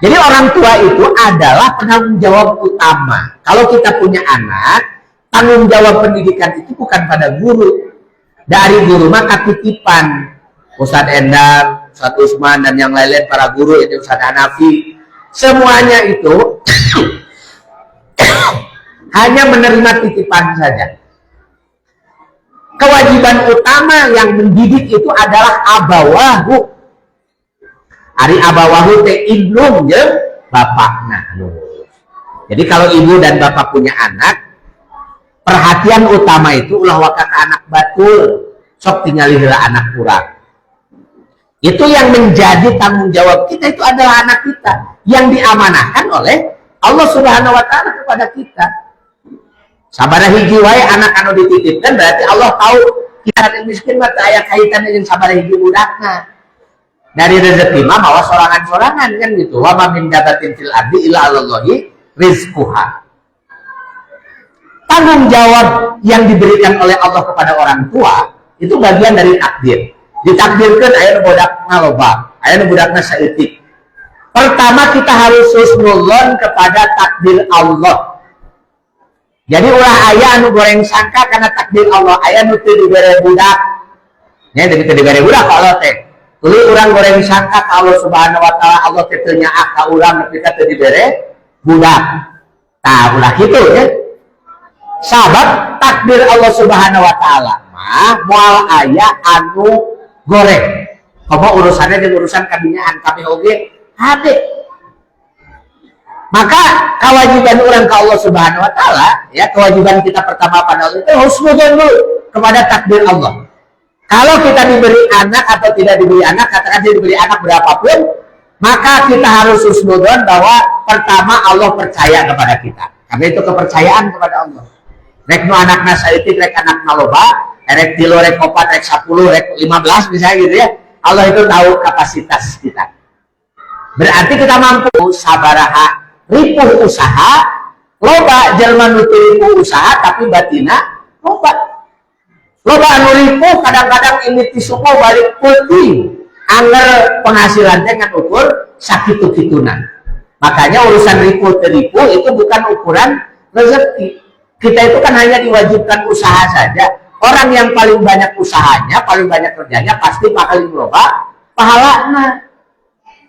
Speaker 1: Jadi orang tua itu adalah penanggung jawab utama. Kalau kita punya anak, tanggung jawab pendidikan itu bukan pada guru. Dari guru maka titipan Ustadz Endang, Ustadz Usman dan yang lain-lain para guru itu Ustadz Hanafi, semuanya itu hanya menerima titipan saja. Kewajiban utama yang mendidik itu adalah abawahu. Ari abawahu teh indung jeung bapakna. Jadi kalau ibu dan bapak punya anak, perhatian utama itu ulah wakak anak batul, sok tinggal anak kurang. Itu yang menjadi tanggung jawab kita, itu adalah anak kita yang diamanahkan oleh Allah Subhanahu wa taala kepada kita. Sabaraha hiji wae anak anu dititipkan, berarti Allah tahu kita yang miskin mah aya kaitannya jeung sabaraha hiji budakna. Dari rezeki mah mawa sorangan-sorangan kan gitu. Wa ma min dabatin fil ardi illa 'alallahi rizquha. Tanggung jawab yang diberikan oleh Allah kepada orang tua itu bagian dari takdir. Ditakdirkan aya nu bodak ngaloba, aya nu budakna saeutik. Pertama kita harus husnudzon kepada takdir Allah. Jadi ulah aya anu goreng sangka karena takdir Allah, aya nu teu dibere budak. Nya teu dibere budak kalau teh. Tuluy urang goreng sangka ka Allah Subhanahu wa taala, Allah teh teu nyaah ka urang nepi ka teu dibere budak. Tah ulah kitu ya. Sabab takdir Allah Subhanahu wa taala mah moal aya anu goreng. Komo urusannya jeung urusan kabinaan kami oge hade. Maka kewajiban orang ke Allah Subhanahu wa taala, ya kewajiban kita pertama pada Allah itu husnudzon dulu kepada takdir Allah. Kalau kita diberi anak atau tidak diberi anak, katakan diberi anak berapapun, maka kita harus husnudzon bahwa pertama Allah percaya kepada kita. Karena itu kepercayaan kepada Allah. Rek nu anakna saeutik, rek anakna loba, rek 3, rek 4, rek 10, rek 15 misalnya gitu ya. Allah itu tahu kapasitas kita. Berarti kita mampu sabaraha ripuh usaha, loba jelema nu teu ripuh usaha tapi batina loba. Loba anu ripuh kadang-kadang ini tisuku balik peuting. Angger penghasilan teh ngan ukur sakitu-kitunan. Makanya urusan ripuh teu ripuh itu bukan ukuran rezeki. Kita itu kan hanya diwajibkan usaha saja. Orang yang paling banyak usahanya, paling banyak kerjanya pasti paling loba pahalana.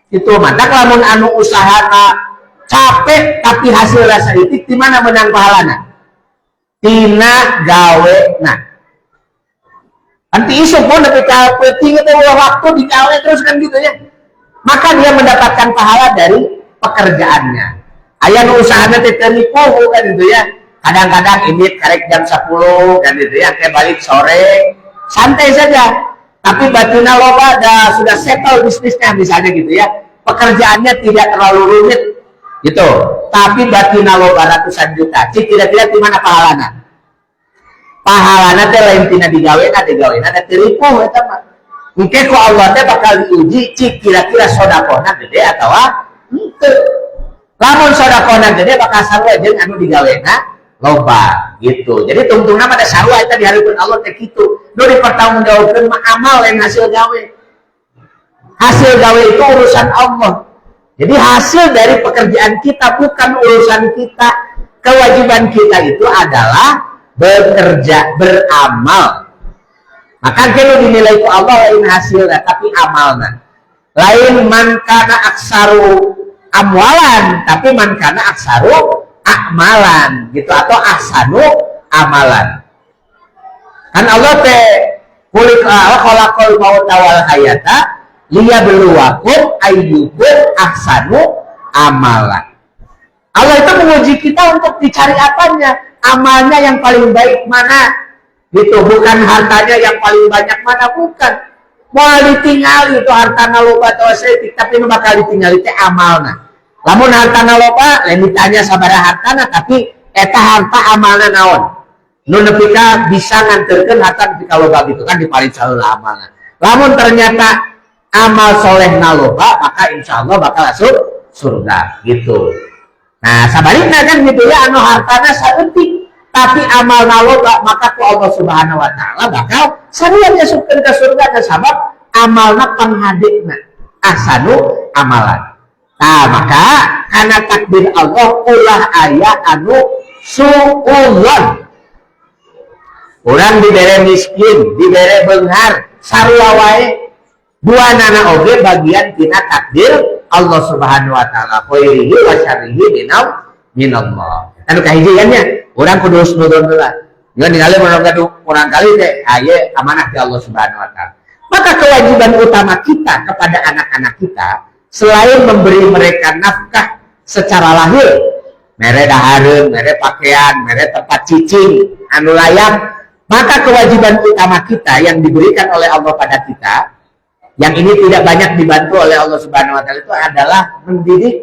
Speaker 1: Itu mata lamun anu usahana capek tapi hasil rasa itu di mana menang pahalana? Tina gawe nah. Nanti isu pun tapi penting itu waktu di gawe terus kan gitu ya. Maka dia mendapatkan pahala dari pekerjaannya. Aya nu usahana teh teu nipu kan gitu ya. Kadang-kadang ini karek jam 10 kan gitu ya, kayak balik sore santai saja. Tapi batina loba sudah settle bisnisnya misalnya gitu ya. Pekerjaannya tidak terlalu rumit gitu, tapi batina loba ratusan juta. Cik kira-kira di mana pahalana? Pahalana teh lain tina digawena da teu ripuh eta mah. Engke ku Allah teh bakal diuji cik kira-kira sedekahna gede atawa henteu. Lamun sedekahna gede bakal sarua jeung anu digawena loba gitu. Jadi tungtungna mah da sarua eta dihareupeun Allah teh kitu. Nu dipertanggungjawabkeun mah amal yang hasil gawe. Hasil gawe itu urusan Allah. Jadi hasil dari pekerjaan kita bukan urusan kita. Kewajiban kita itu adalah bekerja, beramal. Maka kalau dinilai ku Allah lain hasilnya, tapi amalna. Lain man kana aksaru amwalan, tapi man kana aksaru amalan gitu, atau ahsanu amalan. Kan Allah teh kulik khalaqal mauta wal hayata liyabluwakum ayyukum ahsanu amalan. Allah itu menguji kita untuk dicari apanya, amalnya yang paling baik mana, gitu. Bukan hartanya yang paling banyak mana, bukan. Mau ditinggali itu hartana loba atau setik, tapi bakal ditinggali teh amalna. Lamun hartana loba, lain ditanya sabaraha hartana, tapi eta harta amalna naon. Nu nepi ka bisa nganterkeun harta nepi ka loba gitu kan diparing saheula amalna. Lamun ternyata amal solehna loba, maka insya Allah bakal masuk surga gitu. Nah sabarina kan gitu ya, anu hartana saeutik tapi amalna loba, maka ku Allah Subhanahu wa taala bakal sarua masukkeun ka surga dan sabab amalna panghadena ahsanu amalan. Nah maka karena takdir Allah ulah aya anu suudzon. Urang dibere miskin, dibere beunghar, sarua wae duanana oge bagian tina takdir Allah Subhanahu wa taala. Khairihi wa syarrihi minallah. Anu kahijiannya urang kudu husnudzon heula. Ngan ningali urang kali teh aya amanah ti Allah Subhanahu wa taala. Maka kewajiban utama kita kepada anak-anak kita selain memberi mereka nafkah secara lahir, mere dahareun, mere pakaian, mere tempat cicing anu layak, maka kewajiban utama kita yang diberikan oleh Allah pada kita, yang ini tidak banyak dibantu oleh Allah Subhanahu wa taala, itu adalah mendidik.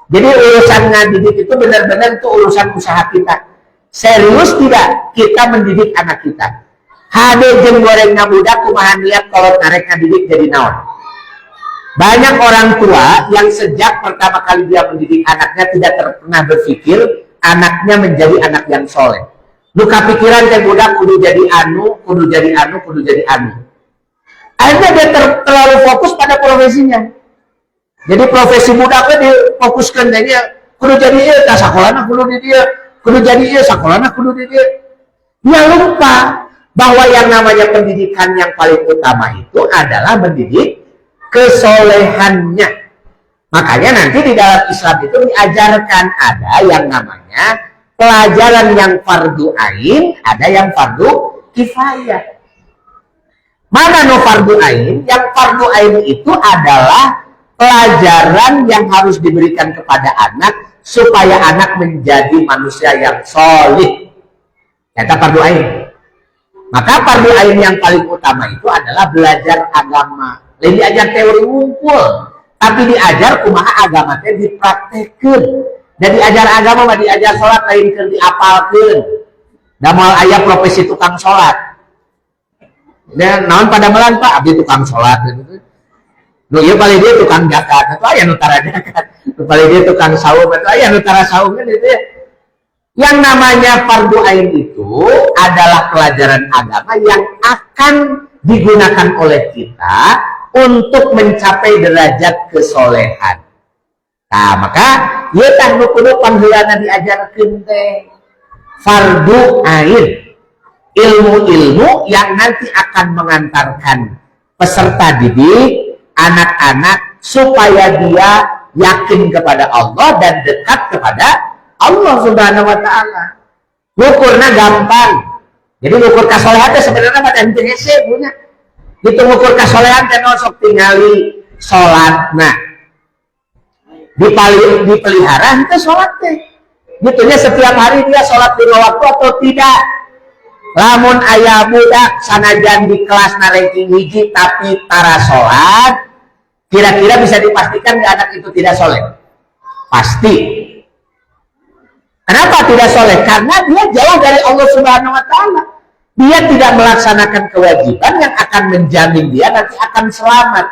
Speaker 1: Jadi urusan ngadidik itu benar-benar itu urusan usaha kita. Serius tidak kita mendidik anak kita? Hade jeung gorengna budak kumaha niat kalau karek ngadidik jadi naon? Banyak orang tua yang sejak pertama kali dia mendidik anaknya tidak pernah berpikir anaknya menjadi anak yang soleh. Lu kepikiran teh budak kudu jadi anu, kudu jadi anu, kudu jadi anu. Akhirnya dia terlalu fokus pada profesinya. Jadi profesi budaknya difokuskan dia kudu jadi ieu tah sakolana kudu di dia, kudu jadi ieu sakolana kudu di dia. Dia lupa bahwa yang namanya pendidikan yang paling utama itu adalah mendidik kesolehannya. Makanya nanti di dalam Islam itu diajarkan ada yang namanya pelajaran yang fardu ain, ada yang fardu kifayah. Mana no fardu ain? Yang fardu ain itu adalah pelajaran yang harus diberikan kepada anak supaya anak menjadi manusia yang solih. Kata fardu ain. Maka fardu ain yang paling utama itu adalah belajar agama. Lain diajar teori ngumpul, tapi diajar kumaha agama teh dipraktekeun. Dan diajar agama mah diajar sholat lain keur diapalkeun. Da moal aya profesi tukang sholat. Dan naon pada melan Pak abdi tukang sholat gitu. Nu ieu paling dia tukang zakat, atuh aya nu tara zakat. Nu paling dia tukang saum, atuh aya nu tara saum kan gitu ya. Yang namanya fardu ain itu adalah pelajaran agama yang akan digunakan oleh kita untuk mencapai derajat kesolehan. Nah, maka ieu tah nu kudu pangheulana diajarkeun teh fardu ain. Ilmu-ilmu yang nanti akan mengantarkan peserta didik anak-anak supaya dia yakin kepada Allah dan dekat kepada Allah Subhanahu wa taala. Ngukurna gampang. Jadi ngukur kasolehan teh sebenarnya pada henteu hese punya. Gitu ngukur kasolehan teh sok tingali salatna. Dipelihara henteu salat teh. Gitunya setiap hari dia salat 5 waktu atau tidak. Lamun aya budak sanajan di kelas ranking hiji tapi tara salat, kira-kira bisa dipastikan nggak anak itu tidak soleh? Pasti. Kenapa tidak soleh? Karena dia jauh dari Allah Subhanahu wa taala. Dia tidak melaksanakan kewajiban yang akan menjamin dia nanti akan selamat.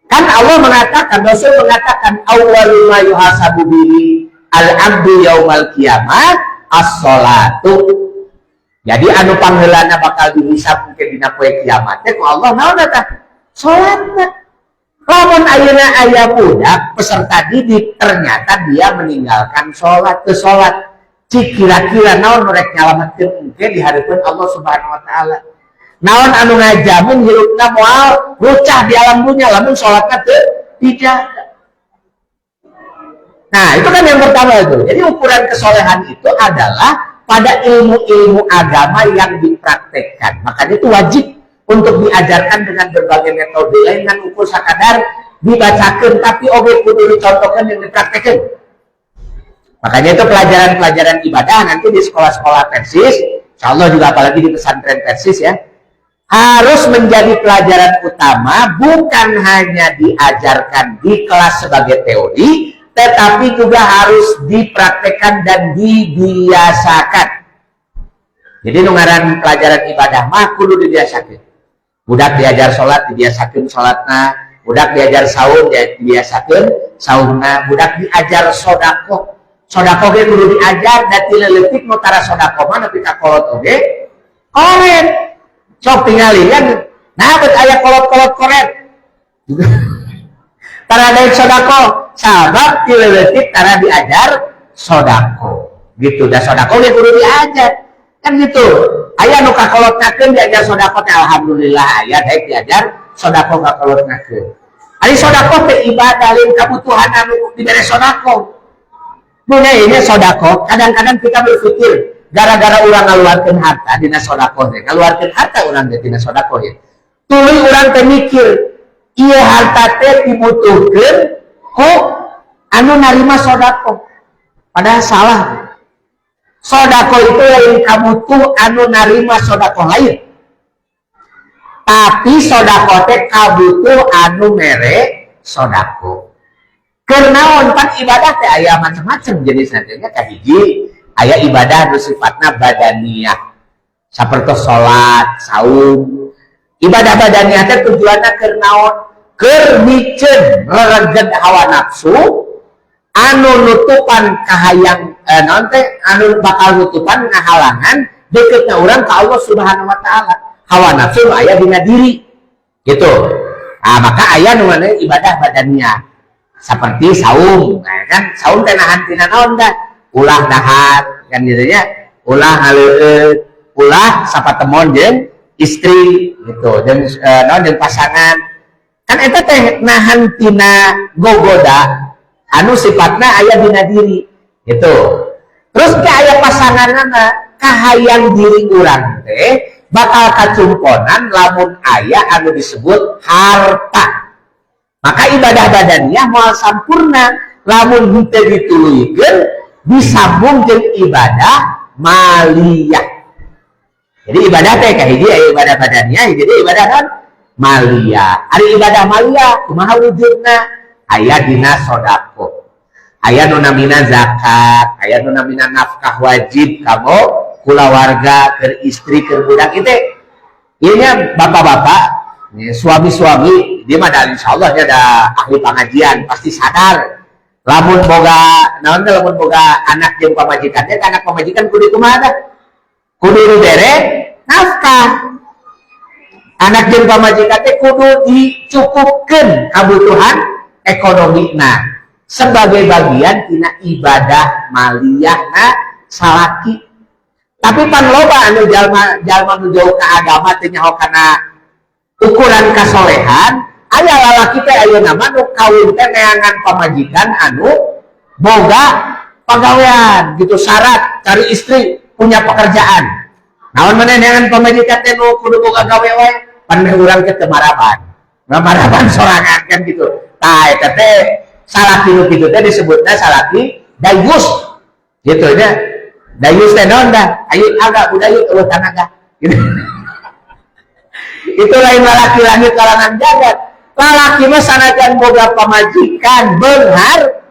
Speaker 1: Kan Allah mengatakan, Rasul mengatakan, awwalu ma yuhasabu bihi al-'abdu yaumal qiyamah as-sholatu. Jadi anu pangheulana bakal dihisab mungkin dina poe kiamat teh ku Allah naon eta? Salatna. Lamun ayeuna aya budak peserta didik ternyata dia meninggalkan sholat ke sholat, cik kira-kira naon rek nyalametkeun engke di hareupeun Allah Subhanahu wa taala. Naon anu ngajamin hirupna moal rucah di alam dunya lamun sholatna teu dijaga. Nah, itu kan yang pertama itu. Jadi ukuran kesolehan itu adalah pada ilmu-ilmu agama yang dipraktekkan. Makanya itu wajib untuk diajarkan dengan berbagai metode lain kan ukur sakadar dibacakan tapi oge kudu dicontohkan yang dipraktekkan. Makanya itu pelajaran-pelajaran ibadah nanti di sekolah-sekolah persis, insyaallah juga apalagi di pesantren persis ya, harus menjadi pelajaran utama, bukan hanya diajarkan di kelas sebagai teori, tetapi juga harus dipraktekkan dan dibiasakan. Jadi nungaran pelajaran ibadah mah kudu dibiasakan. Budak diajar sholat dibiasakan sholatna, budak diajar saum dibiasakan saumna, budak diajar sodako, sodako ge kudu diajar dati leutik nu tara sodako mah nepi ka kolot oge koret. Sok tingali kan nah bet aya kolot-kolot koret. Tara daek sodako sabab ti leutik tara diajar sodako. Gitu dah sodako ge kudu diajar. Kan gitu. Aya nu kakolotnakeun diajar sodako teh alhamdulillah aya daek diajar sodako kakolotnakeun. Ari sodako teh ibadah lain kebutuhan anu dibere sodako. Punya ini sodako, kadang-kadang kita berpikir gara-gara orang ngaluarkeun harta dina sodako teh, ngaluarkeun harta urang teh dina sodako ya. Tuluy urang teh mikir, ieu harta teh dibutuhkeun ku anu narima sodako. Padahal salah. Sodako itu yang kamu tuh anu narima sodako lain. Tapi sodako teh kabutuh anu mere sodako. Karena pan ibadah teh aya macam-macam jenis nantinya kahiji aya ibadah nu sifatna badaniyah. Saperti salat, saum. Ibadah badaniyah teh tujuanna keur naon? Keur mikeun rereget hawa nafsu anu nutupan kahayang naon teh anu bakal nutupan ngahalangan deketna urang ka Allah Subhanahu wa taala. Hawa nafsu aya dina diri. Gitu. Nah, maka aya nu mana ibadah badaniyah. Seperti saum. Nah, kan saum teh nahan tina naon dah? Ulah dahar kan gitu nya. Ulah ngaleueut, ulah sapatemon jeung istri gitu. Dan naon jeung pasangan. Kan eta teh nahan tina gogoda anu sifatna aya dina diri gitu. Terus ke aya pasanganna kahayang diri urang teh bakal kacumponan lamun aya anu disebut harta. Maka ibadah badaniyah moal sampurna lamun henteu dituluykeun disambung jeung ibadah maliyah. Jadi ibadah teh kahiji aya ibadah badaniyah, jadi ibadah kan maliyah. Ari ibadah maliyah kumaha wujudna? Aya dina sodako, aya nu namina zakat, aya nu namina nafkah wajib kamu kulawarga keur istri keur budak itu. Ieu nya bapak-bapak, suami-suami dia mah insyaallah dia ada ahli pengajian pasti sadar. Lamun boga naon teh lamun boga anak jeung pamajikan teh anak pamajikan kudu kumaha tah? Kudu dibere nafkah. Anak jeung pamajikan teh kudu dicukupkeun kabutuhan ekonomina sebagai bagian tina ibadah maliyahna salaki. Tapi pan loba anu jalma nu jauh ka agama teh nyaho kana ukuran kasolehan, aya lalaki teh ayeuna mah nu kawin teh neangan pamajikan anu boga pagawean gitu, syarat cari istri punya pekerjaan. Naon maneh neangan pamajikan teh nu kudu boga gawe wae, pan meh urang teh teu maraban. Maraban sorangan kan gitu. Tah eta teh salaki nu kitu teh disebutna salaki dayus. Gitu nya. Dayus teh naon dah? Ayu agak budaya eueuh tanaga. Gitu. Itu lain lalaki langit kalangan jagat. Lalaki mah sanajan boga pamajikan beunghar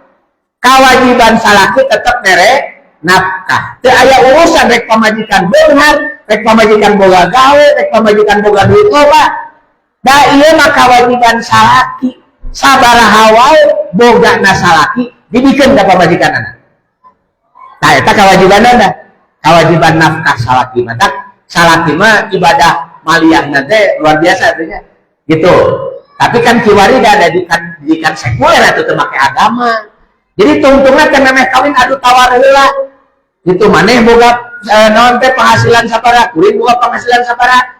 Speaker 1: kawajiban salaki tetep mere nafkah. Teu aya urusan rek pamajikan beunghar, rek pamajikan boga gawe, rek pamajikan boga duit loba. Da ieu mah kawajiban salaki. Sabaraha wae bogana salaki dibikeun ka pamajikanana. Nah, eta kewajibanna, kewajiban nafkah salaki mah. Salaki mah ibadah maliyahna teh luar biasa artinya. Gitu. Tapi kan kiwari ada didikan sekuler atau teu make agama. Jadi tungtungna teh memeh kawin adu tawar heula. Gitu maneh boga naon teh penghasilan sabaraha, kuring boga penghasilan sabaraha.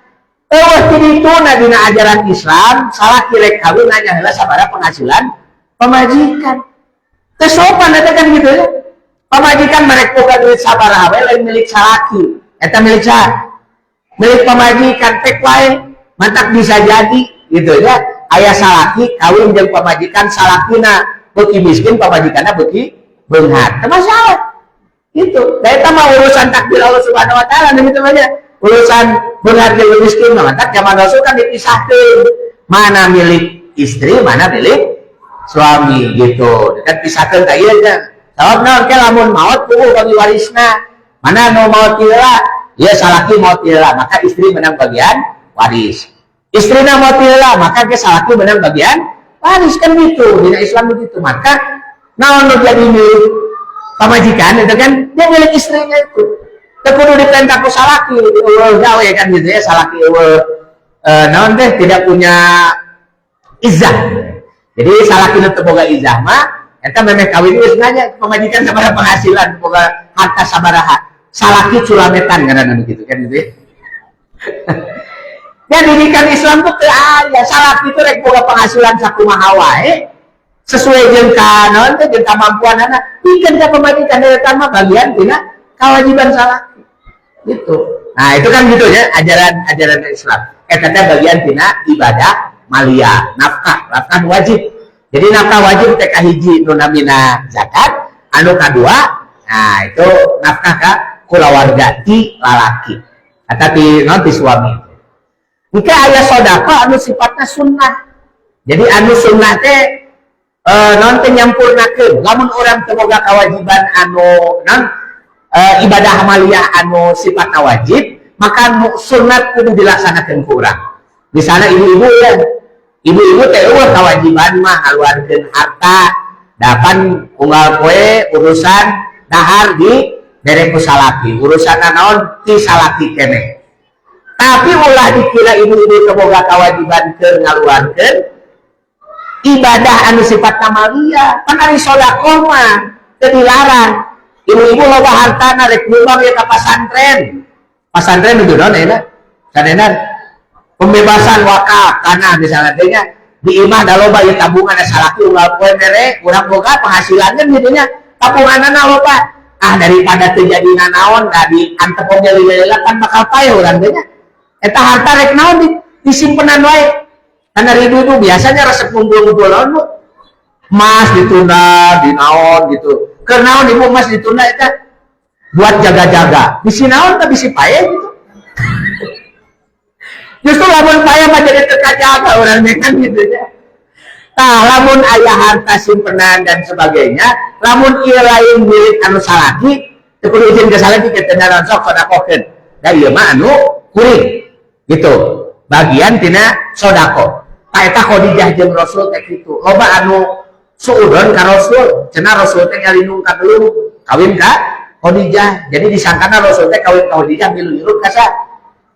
Speaker 1: Eueuh ti dituna dina ajaran Islam, salaki rek kawin nanya heula sabaraha penghasilan pamajikan. Teu sopan eta kan gitu ya. Pamajikan merek boga duit sabaraha we lain milik salaki. Eta milik sa. Milik pamajikan tek wae mantak bisa jadi gitu ya. Aya salaki kawin jeung pamajikan salakina beuki miskin pamajikanna beuki beunghar. Teu masalah. Gitu. Da eta mah urusan takdir Allah Subhanahu wa taala dan itu aja. Urusan beunghar jeung miskin mah mantak zaman Rasul kan dipisahkeun. Mana milik istri, mana milik suami gitu. Kan pisahkeun ka ieu nya. Sabab naon ke lamun maot kudu bagi warisna. Mana nu maot heula? Ya salaki maot heula, maka istri menang bagian waris. Istrina maot heula, maka ke salaki menang bagian waris kan gitu. Dina Islam begitu. Maka naon nu jadi milik pamajikan itu kan dia milik istrinya itu. Teu kudu diperintah ku salaki, eueuh gawe kan gitu ya, salaki eueuh naon teh tidak punya izah. Jadi salaki nu teu boga izah mah eta memeh kawin geus nanya pamajikan sabaraha penghasilan boga harta sabaraha. Salaki culametan ngaranna gitu kan gitu ya. Ya didikan Islam tuh teu aya salaki teh rek boga penghasilan sakumaha wae sesuai jeung ka naon teh jeung kamampuanana pikeun ka pamajikan eta mah bagian tina kewajiban salaki. Gitu. Nah, itu kan gitu ya ajaran Islam. Eta teh bagian tina ibadah maliyah, nafkah wajib. Jadi nafkah wajib teh kahiji nu namina zakat, anu kadua Nah itu nafkah ka kulawarga ti lalaki atau ti suami. Jika ayah sodako anu sifatnya sunnah, jadi anu sunnah teh non teh nyampurnakeun lamun orang temoga kewajiban anu non ibadah amaliyah anu sifatna wajib, maka sunat kudu dilaksanakeun ku urang. Di sana ibu-ibu ya, ibu-ibu teh eueuh kewajiban mah ngaluarkeun harta, dapan unggal poe urusan dahar di derek ku salaki, urusan naon ti salaki keneh. Tapi ulah dikira ibu-ibu temoga kewajiban keur ngaluarkeun ibadah anu sifatna maliyah, pan ari sedekah mah teu dilarang. Ibu-ibu loba hartana rek nyumbang ya ka pasantren. Pasantren itu naon eta? Sadenan pembebasan wakaf tanah misalnya teh nya di imah da loba ieu tabungan salaki unggal poe mere urang boga penghasilannya gitu nya. Tabunganna loba. Ah daripada teu jadi nanaon da di antep oge lila kan bakal pae urang teh nya. Eta harta rek naon disimpenan wae. Karena ribu biasanya resep ngumpul-ngumpul naon bu. Emas ditunda, di naon gitu. Kenaon ibu emas ditunda itu buat jaga-jaga. Bisi naon tak bisi payah gitu. Justru lamun payah mah jadi terjaga orang kan gitu ya. Tah lamun ayah harta simpenan dan sebagainya, lamun ieu lain milik anu salaki, teu kudu izin ke salaki ke tendaran sok sedekahkeun. Da ieu mah anu kuring. Gitu. Bagian tina sodako. Tah eta Khadijah jeung Rasul teh kitu. Loba anu suudon ka Rasul, cenah Rasul teh ngalindung ka dulu kawin ka Khadijah. Jadi disangkana Rasul teh kawin ka Khadijah milu-milu ka sa.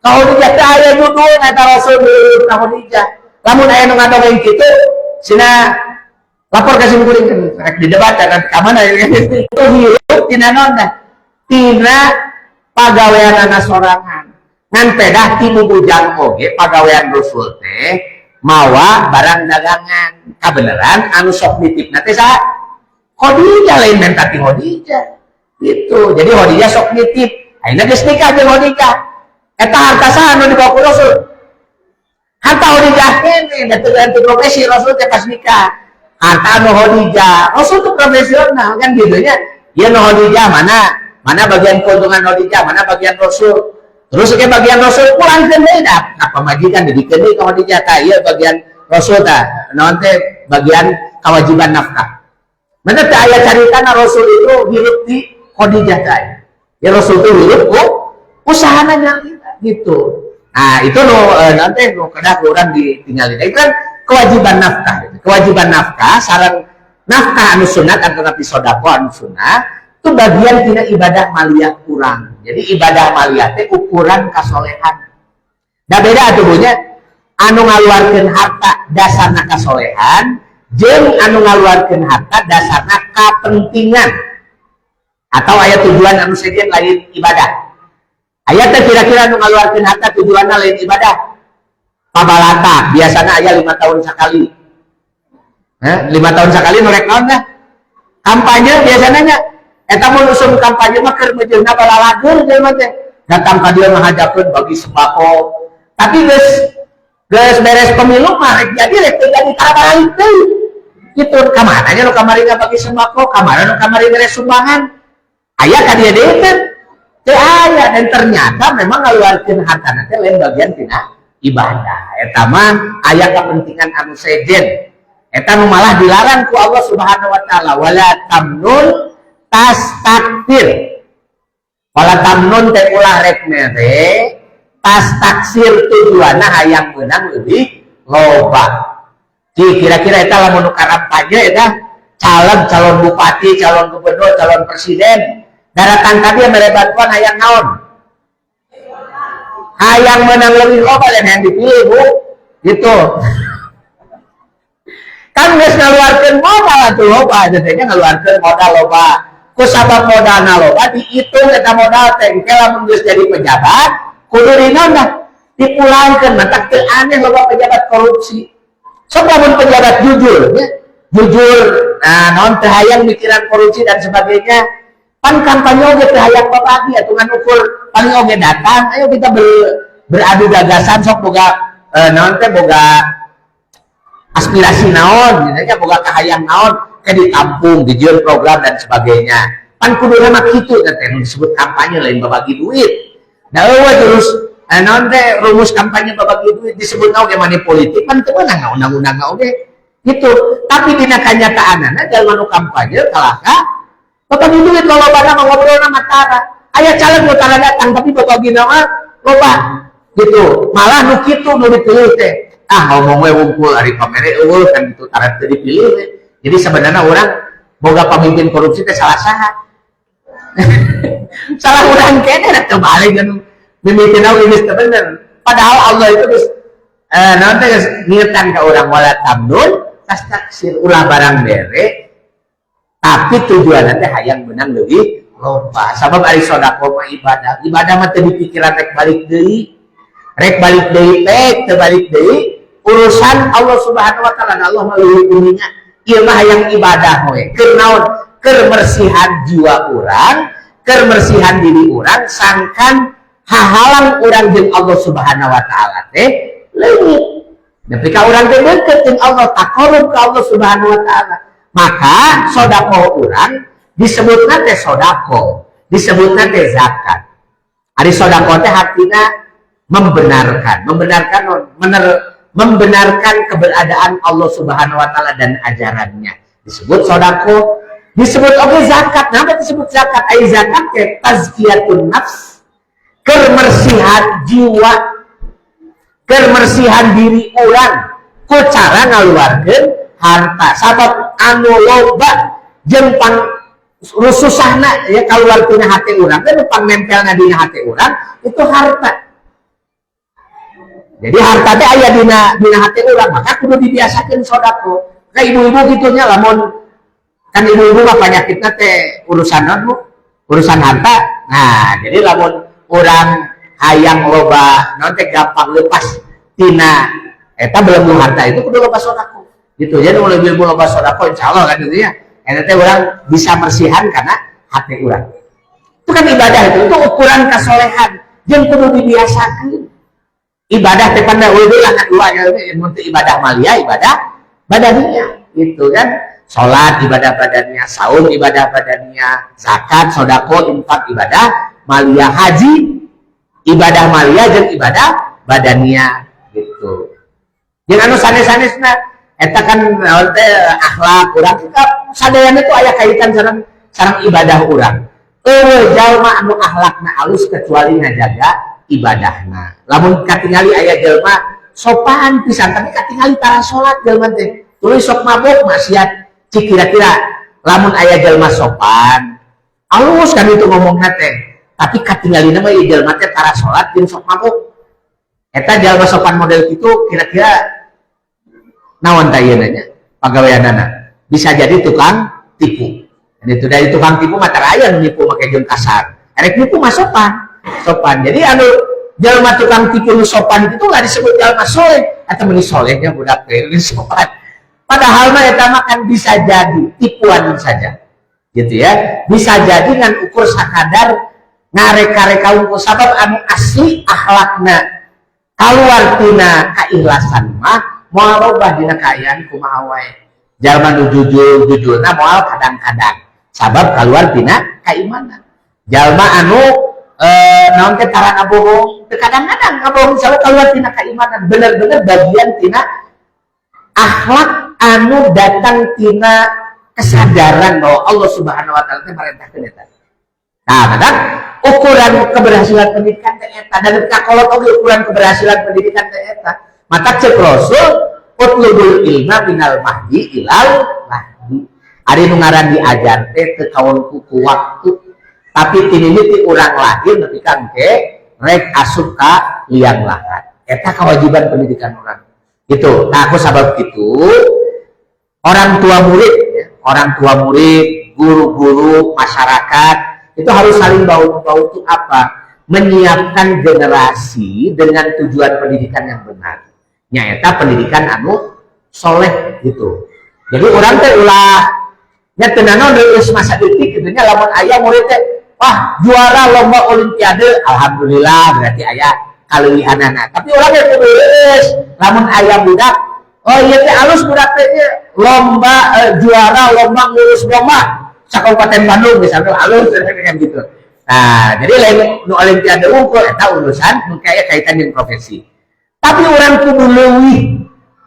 Speaker 1: Ka Khadijah teh aya judul eta Rasul milu ka Khadijah. Lamun aya nu ngadongeng kitu, cenah lapor ka sim kuring rek didebat ka mana itu hirup tina naon dah? Tina pagaweanana sorangan. Ngan pedah ti bujang oge pagawean Rasul teh mawa barang dagangan kabeneran anu sok nitipna teh saha Khadijah lain menta ti Khadijah gitu. Jadi Khadijah sok nitip ayeuna geus nikah jeung Khadijah eta harta saha anu dibawa ku Rasul? Harta Khadijah keneh da teu ganti profesi Rasul teh pas nikah harta anu Khadijah. Rasul teh profesional kan gitu nya. Ieu nu Khadijah mana bagian keuntungan Khadijah, mana bagian Rasul. Terus ke bagian Rasul pulang ke deui dah. Nah, pamajikan didikeun deui ka Khadijah tah ieu bagian Rasul tah. Naon teh bagian kewajiban nafkah. Mana teh aya caritana Rasul itu hirup di Khadijah tah. Ya Rasul itu hirup ku usahana nyalita gitu. Nah, itu naon teh nu kedah urang ditinggalin. Itu kan kewajiban nafkah. Kewajiban nafkah sareng nafkah anu sunat antara pi sedekah anu sunat itu bagian tina ibadah maliyah kurang. Jadi ibadah maliyah teh ukuran kasolehan. Da beda atuhnya anu ngaluarkeun harta dasarna kasolehan jeung anu ngaluarkeun harta dasarna kapentingan atau aya tujuan anu sejen lain ibadah. Aya teh kira-kira anu ngaluarkeun harta tujuanna lain ibadah. Pabalata biasana aya 5 tahun sekali. 5 tahun sekali norek naon dah? Kampanye biasanya eta mun usum kampanye mah keur mejeunna balalagur jelema teh datang ka dieu ngahajakeun bagi sembako tapi geus beres pemilu mah rek jadi rek jadi tabaik deui kitu ka mana nya nu kamari bagi sembako ka mana nu kamari beres sumbangan aya ka dieu deui teh aya dan ternyata memang ngaluarkeun hartana teh lain bagian tina ibadah eta mah aya kepentingan anu sejen eta nu malah dilarang ku Allah Subhanahu wa taala wala tamnun tas takdir wala tamnun teh ulah rek mere tas taksir tujuanna hayang meunang leuwih loba. Kira-kira eta lamun kampanye eta calon bupati, calon gubernur, calon presiden datang ka dieu mere bantuan hayang naon? Hayang meunang leuwih loba lain yang dipilih Bu. Gitu. Kan geus ngaluarkeun modal atuh loba, jadinya ngaluarkeun modal loba. Kusabab modalna loba dihitung eta modal teh engke lamun geus jadi pejabat kudu dinaon dah dipulangkeun mah teu aneh loba pejabat korupsi. Sok lamun pejabat jujur ya. Jujur naon teu hayang mikiran korupsi dan sebagainya. Pan kampanye oge teu hayang babagi atuh ngan ukur paling oge datang ayo kita beradu gagasan sok boga naon teh boga aspirasi naon, misalnya boga kahayang naon, ke ditampung, dijieun program dan sebagainya. pan kudu mah kitu teh disebut kampanye lain babagi duit. Da terus non teh rumus kampanye babagi duit disebut oge money politik pan teu meunang undang-undang oge gitu. Tapi dina kanyataanna jalma nu kampanye kalaka babagi duit lolobana ngobrolna matara. Aya caleg nu tara datang tapi babagina mah loba gitu. Malah nu kitu nu dipilih teh ngomong we wungkul ari pamere eueuh kan gitu tara teu dipilih. Jadi sebenarnya orang boga pemimpin korupsi teh salah-salah. Salah orang kene atuh balik kan mimitin geus teu bener. Padahal Allah itu geus nanti geus ngingetan ka urang wala tamnun tastaksir ulah barang bere tapi tujuanna teh hayang menang leuwih loba. Sabab ari sedekah mah ibadah. Ibadah mah teu dipikiran rek balik deui. Rek balik deui teu balik deui urusan Allah Subhanahu wa taala. Allah mah leuwih kuninga. Ieu mah hayang ibadah we. Keur naon? Keur mersihan jiwa urang, keur mersihan diri urang sangkan hahalang urang jeung Allah Subhanahu wa taala teh leuwih. Nepi ka urang teh deukeut jeung Allah, taqarrub ka Allah Subhanahu wa taala. Maka sedekah urang disebutna teh sedekah, disebutna teh zakat. Ari sedekah teh artina membenarkan keberadaan Allah Subhanahu wa taala dan ajarannya. Disebut sedekah, disebut oke zakat. Kenapa disebut zakat? Ai zakat ke tazkiyatun nafs, kemersihan jiwa, kemersihan diri orang ku cara ngaluarkeun harta. Sabab anu loba jeung pang rususahna ya kaluar tina hati urang teh pang nempelna dina hati urang itu harta. Jadi harta teh aya dina hati urang, maka kudu dibiasakeun sedekah. Ka ibu-ibu gitunya lamun kan ibu-ibu mah penyakitna teh urusan non urusan harta. Nah, jadi lamun urang hayang loba non teh gampang lepas tina eta belenggu harta itu kudu loba sedekah. Gitu. Jadi mulai loba sedekah insyaallah kan gitu ya. Eta teh urang bisa mersihan karena hati urang. Itu kan ibadah itu ukuran kasolehan jeung kudu dibiasakeun. Ibadah teh pada wudu lah kedua ya mun ibadah malia ibadah badannya gitu kan. Salat ibadah badannya, saum ibadah badannya, zakat, sedekah, infak ibadah malia, haji ibadah malia jeung ibadah badannya gitu. Jeung anu sanes-sanesna eta kan teh akhlak urang kita sadayana itu aya kaitan sareng ibadah urang. Jalma anu akhlakna alus kecuali ngajaga ibadahna. Lamun katingali aya jalma sopan pisan tapi katingali tara salat jalma teh tuluy sok mabok maksiat. Cik kira-kira lamun aya jalma sopan alus kan itu ngomongna teh tapi katinggalina mah ieu jalma teh tara salat jeung sok mabok. Eta jalma sopan model kitu kira-kira naon tah ieu nya pagaweanana? Bisa jadi tukang tipu. Dan itu dari tukang tipu mah tara aya nipu make jeung kasar. Erek nipu mah sopan. Jadi anu jalma tukang tipu nu sopan itu nggak disebut jalma soleh atau meni solehnya budak teh sopan. Padahal mah eta mah kan bisa jadi tipuan saja. Gitu ya. Bisa jadi ngan ukur sakadar ngareka-reka unggul sabab anu asli akhlakna kaluar tina kaikhlasan mah moal robah dina kaayaan kumaha wae. Jalma nu jujurna moal kadang-kadang sabab kaluar tina kaimanan. Jalma anu naon teh tara ngabohong teu kadang-kadang ngabohong sabab kaluar tina kaimanan bener-bener bagian tina akhlak anu datang tina kesadaran bahwa Allah Subhanahu wa taala teh marentahkeun eta. Nah, kadang ukuran keberhasilan pendidikan teh eta dan kakolot oge ukuran keberhasilan pendidikan teh eta. Mata cek Rasul utlubul ilma minal mahdi ilal mahdi. Ari nu ngaran diajar teh teu kaon kuku waktu tapi tinimiti urang lahir nepi ka engke rek asup ka liang lahat. Eta kewajiban pendidikan urang. Gitu. Nah, aku sabab itu orang tua murid, guru-guru, masyarakat itu harus saling bahu-bahu itu apa? Menyiapkan generasi dengan tujuan pendidikan yang benar. Nyata pendidikan anu soleh gitu. Jadi orang teh ulah nya teu naon geus masa detik gitu nya lamun aya murid teh wah juara lomba olimpiade alhamdulillah berarti aya kaleuwihanana. Tapi urang teh kudu geus lamun aya budak oh iya teh alus budak teh lomba juara lomba ngurus domba Kabupaten Bandung misalnya halus kan gitu. Nah, jadi lain nu olimpiade unggul eta urusan kayak kaitan dengan profesi. Tapi orang kudu leuwih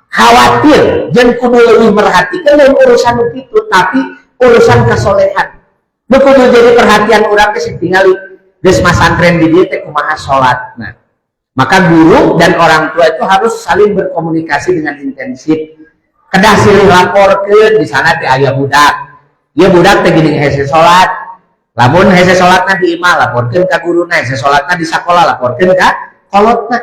Speaker 1: khawatir jeung kudu leuwih merhatikan lain urusan itu, tapi urusan kasolehan. Nu kudu jadi perhatian urang teh sing tingali geus masantren di dieu teh kumaha salatna. Maka guru dan orang tua itu harus saling berkomunikasi dengan intensif. Kedah silih laporkeun di sana teh aya budak. Ieu budak teh gini hese salat. Lamun hese sholatna di imah laporkeun ka guruna, hese sholatna di sakola laporkeun ka kolotna.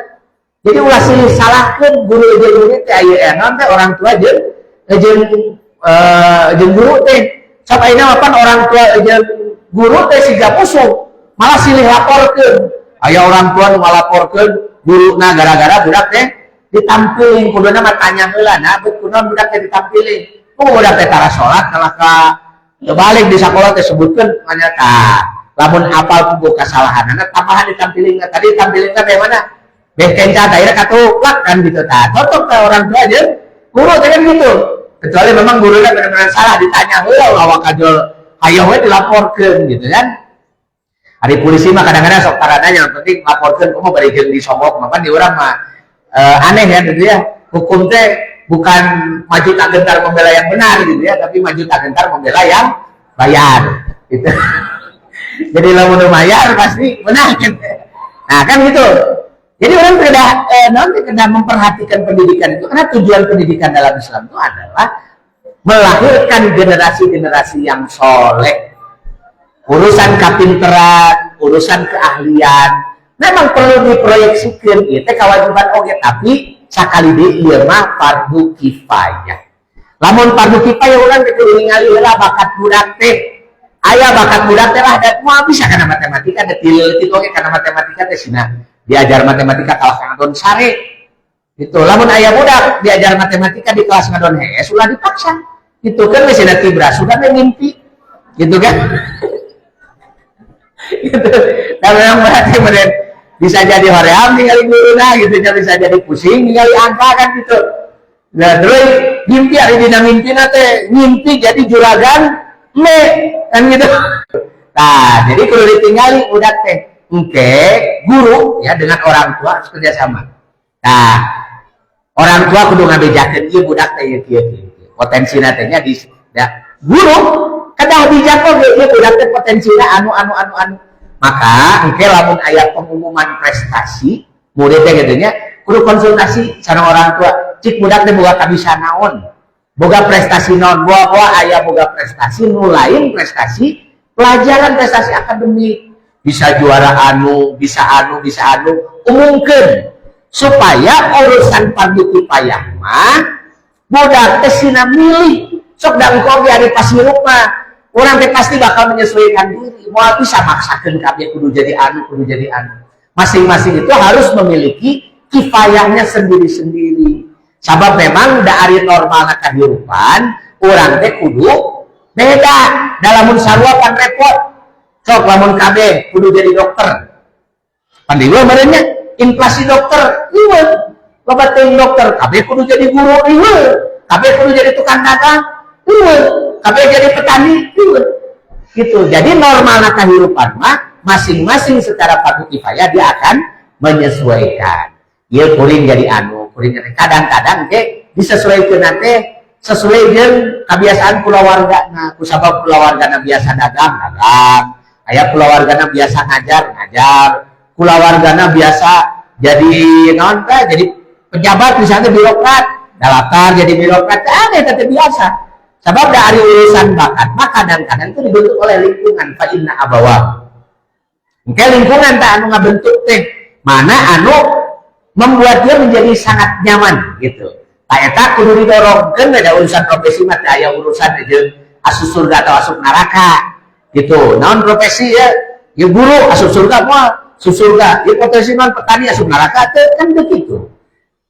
Speaker 1: Jadi ulah silih salahkeun guru jeung murid teh aya enon teh orang tua jeung guru teh. Sok ayeuna mapan orang tua jeung guru teh siga musuh, malah silih laporkeun. Aya orang tua nu ngalaporkeun guruna gara-gara budak teh ditampilin, kuduna mah tanya heula nah kunaon budak teh ditampilin. Budak teh tara sholat kalah ka balik di sekolah tersebutkan ternyata lamun apal pun kesalahan anak tambahan ditampilin tadi tampilin ke mana bekenca daerah katuklak kan gitu tak cocok ke orang tua aja guru kan gitu kecuali memang gurunya benar-benar salah ditanya awak kajol ayo dilaporkan gitu kan. Hari polisi mah kadang-kadang sok tarana yang penting laporkan kamu berikan di somok maka di orang mah aneh ya gitu ya hukum teh bukan maju tak gentar membela yang benar gitu ya, tapi maju tak gentar membela yang bayar gitu. Jadi lamun bayar pasti menang kan. Nah kan gitu. Jadi orang nanti kena memperhatikan pendidikan itu karena tujuan pendidikan dalam Islam itu adalah melahirkan generasi-generasi yang soleh. Urusan kapinteran, urusan keahlian memang perlu diproyeksikan itu kewajiban oke, tapi sakali deui ieu mah fardu kifayah. Lamun fardu kifayah urang teh kudu ningali heula bakat budak teh. Aya bakat budak teh lah dan moal bisa kana matematika da tileutik oge kana matematika teh sina diajar matematika kalah ngadon sare. Gitu. Lamun aya budak diajar matematika di kelas ngadon hees ulah dipaksa. Gitu kan geus tina tibra sudah mimpi. Gitu kan? Gitu. Kalau yang berarti meren bisa jadi hoream ningali guruna gitu, bisa jadi pusing ningali angka kan gitu. Nah terus mimpi hari dina mimpi teh mimpi jadi juragan kan gitu. Nah jadi kalau ditinggali udah teh guru ya dengan orang tua harus kerjasama. Nah orang tua kudu ngabejakeun ieu budak teh kieu potensi teh di ya guru kedah bijak oge ieu budak teh potensina anu maka lamun aya pengumuman prestasi murid teh gitu nya kudu konsultasi sareng orang tua cik budak teh boga kabisa naon boga prestasi naon boga aya boga prestasi nu lain prestasi pelajaran prestasi akademik bisa juara bisa umumkeun supaya urusan fardu kifayah mah budak teh sina milih sok da engko ge ari pasirup mah orang teh pasti bakal menyesuaikan diri, mau bisa maksakan kabeh kudu jadi anu. Masing-masing itu harus memiliki kifayahnya sendiri-sendiri. Sabab memang dari normal kehidupan, orang teh kudu beda. Dalam sarua pan repot. Sok lamun kabeh kudu jadi dokter. Pandiwa merenya inflasi dokter, ieu. Loba teuing dokter, kabeh kudu jadi guru, ieu. Kabeh kudu jadi tukang dagang, ieu. Kabeh jadi petani gitu. Jadi normal kehidupan mah masing-masing secara fardu kifayah dia akan menyesuaikan. Ieu kuring jadi kuring jadi kadang-kadang disesuaikan nanti sesuai dengan kebiasaan kulawargana. Kusabab kulawargana biasa dagang. Aya kulawargana biasa ngajar. Kulawargana biasa jadi jadi pejabat misalnya birokrat. Dalatar jadi birokrat. Itu biasa. Sebab dari urusan bakat, maka kadang-kadang itu dibentuk oleh lingkungan. Fa inna abawa. Lingkungan tak anu ngabentuk teh mana anu membuat dia menjadi sangat nyaman gitu. Tak eta kudu didorongkeun ada urusan profesi mah aya urusan jeung asup surga atau asup neraka gitu. Naon profesi ya guru asup surga moal asup surga. Ya potensi non petani asup neraka teh kan begitu.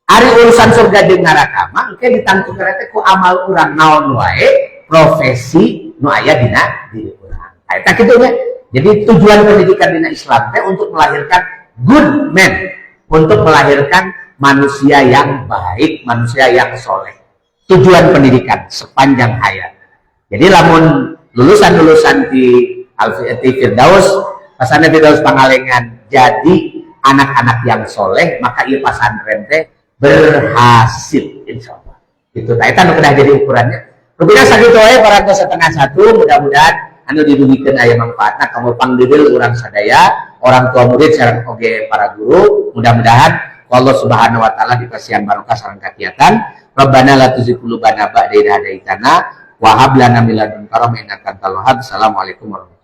Speaker 1: Ari urusan surga jeung neraka mah engke ditangtukeun teh ku amal urang naon wae profesi nu aya dina diri urang. Eta kitu nya. Jadi tujuan pendidikan dina Islam teh untuk melahirkan good man, untuk melahirkan manusia yang baik, manusia yang soleh. Tujuan pendidikan sepanjang hayat. Jadi lamun lulusan-lulusan di Firdaus, pesantren Firdaus Pangalengan jadi anak-anak yang soleh, maka ieu pasantren teh berhasil insya Allah. Itu tah eta nu kedah jadi ukurannya. Rupina sakitu wae para setengah satu, mudah-mudahan anu didugikan aya manfaatna kamu pangdeul urang sadaya, orang tua murid sareng oge para guru. Mudah-mudahan Allah Subhanahu wa taala dipasihan barokah sareng kakiatan. Rabbana la tuzigh qulubana ba'da idh hadaitana wa hab lana min ladunka rahmatan innaka antal wahhab. Assalamualaikum warahmatullahi wabarakatuh.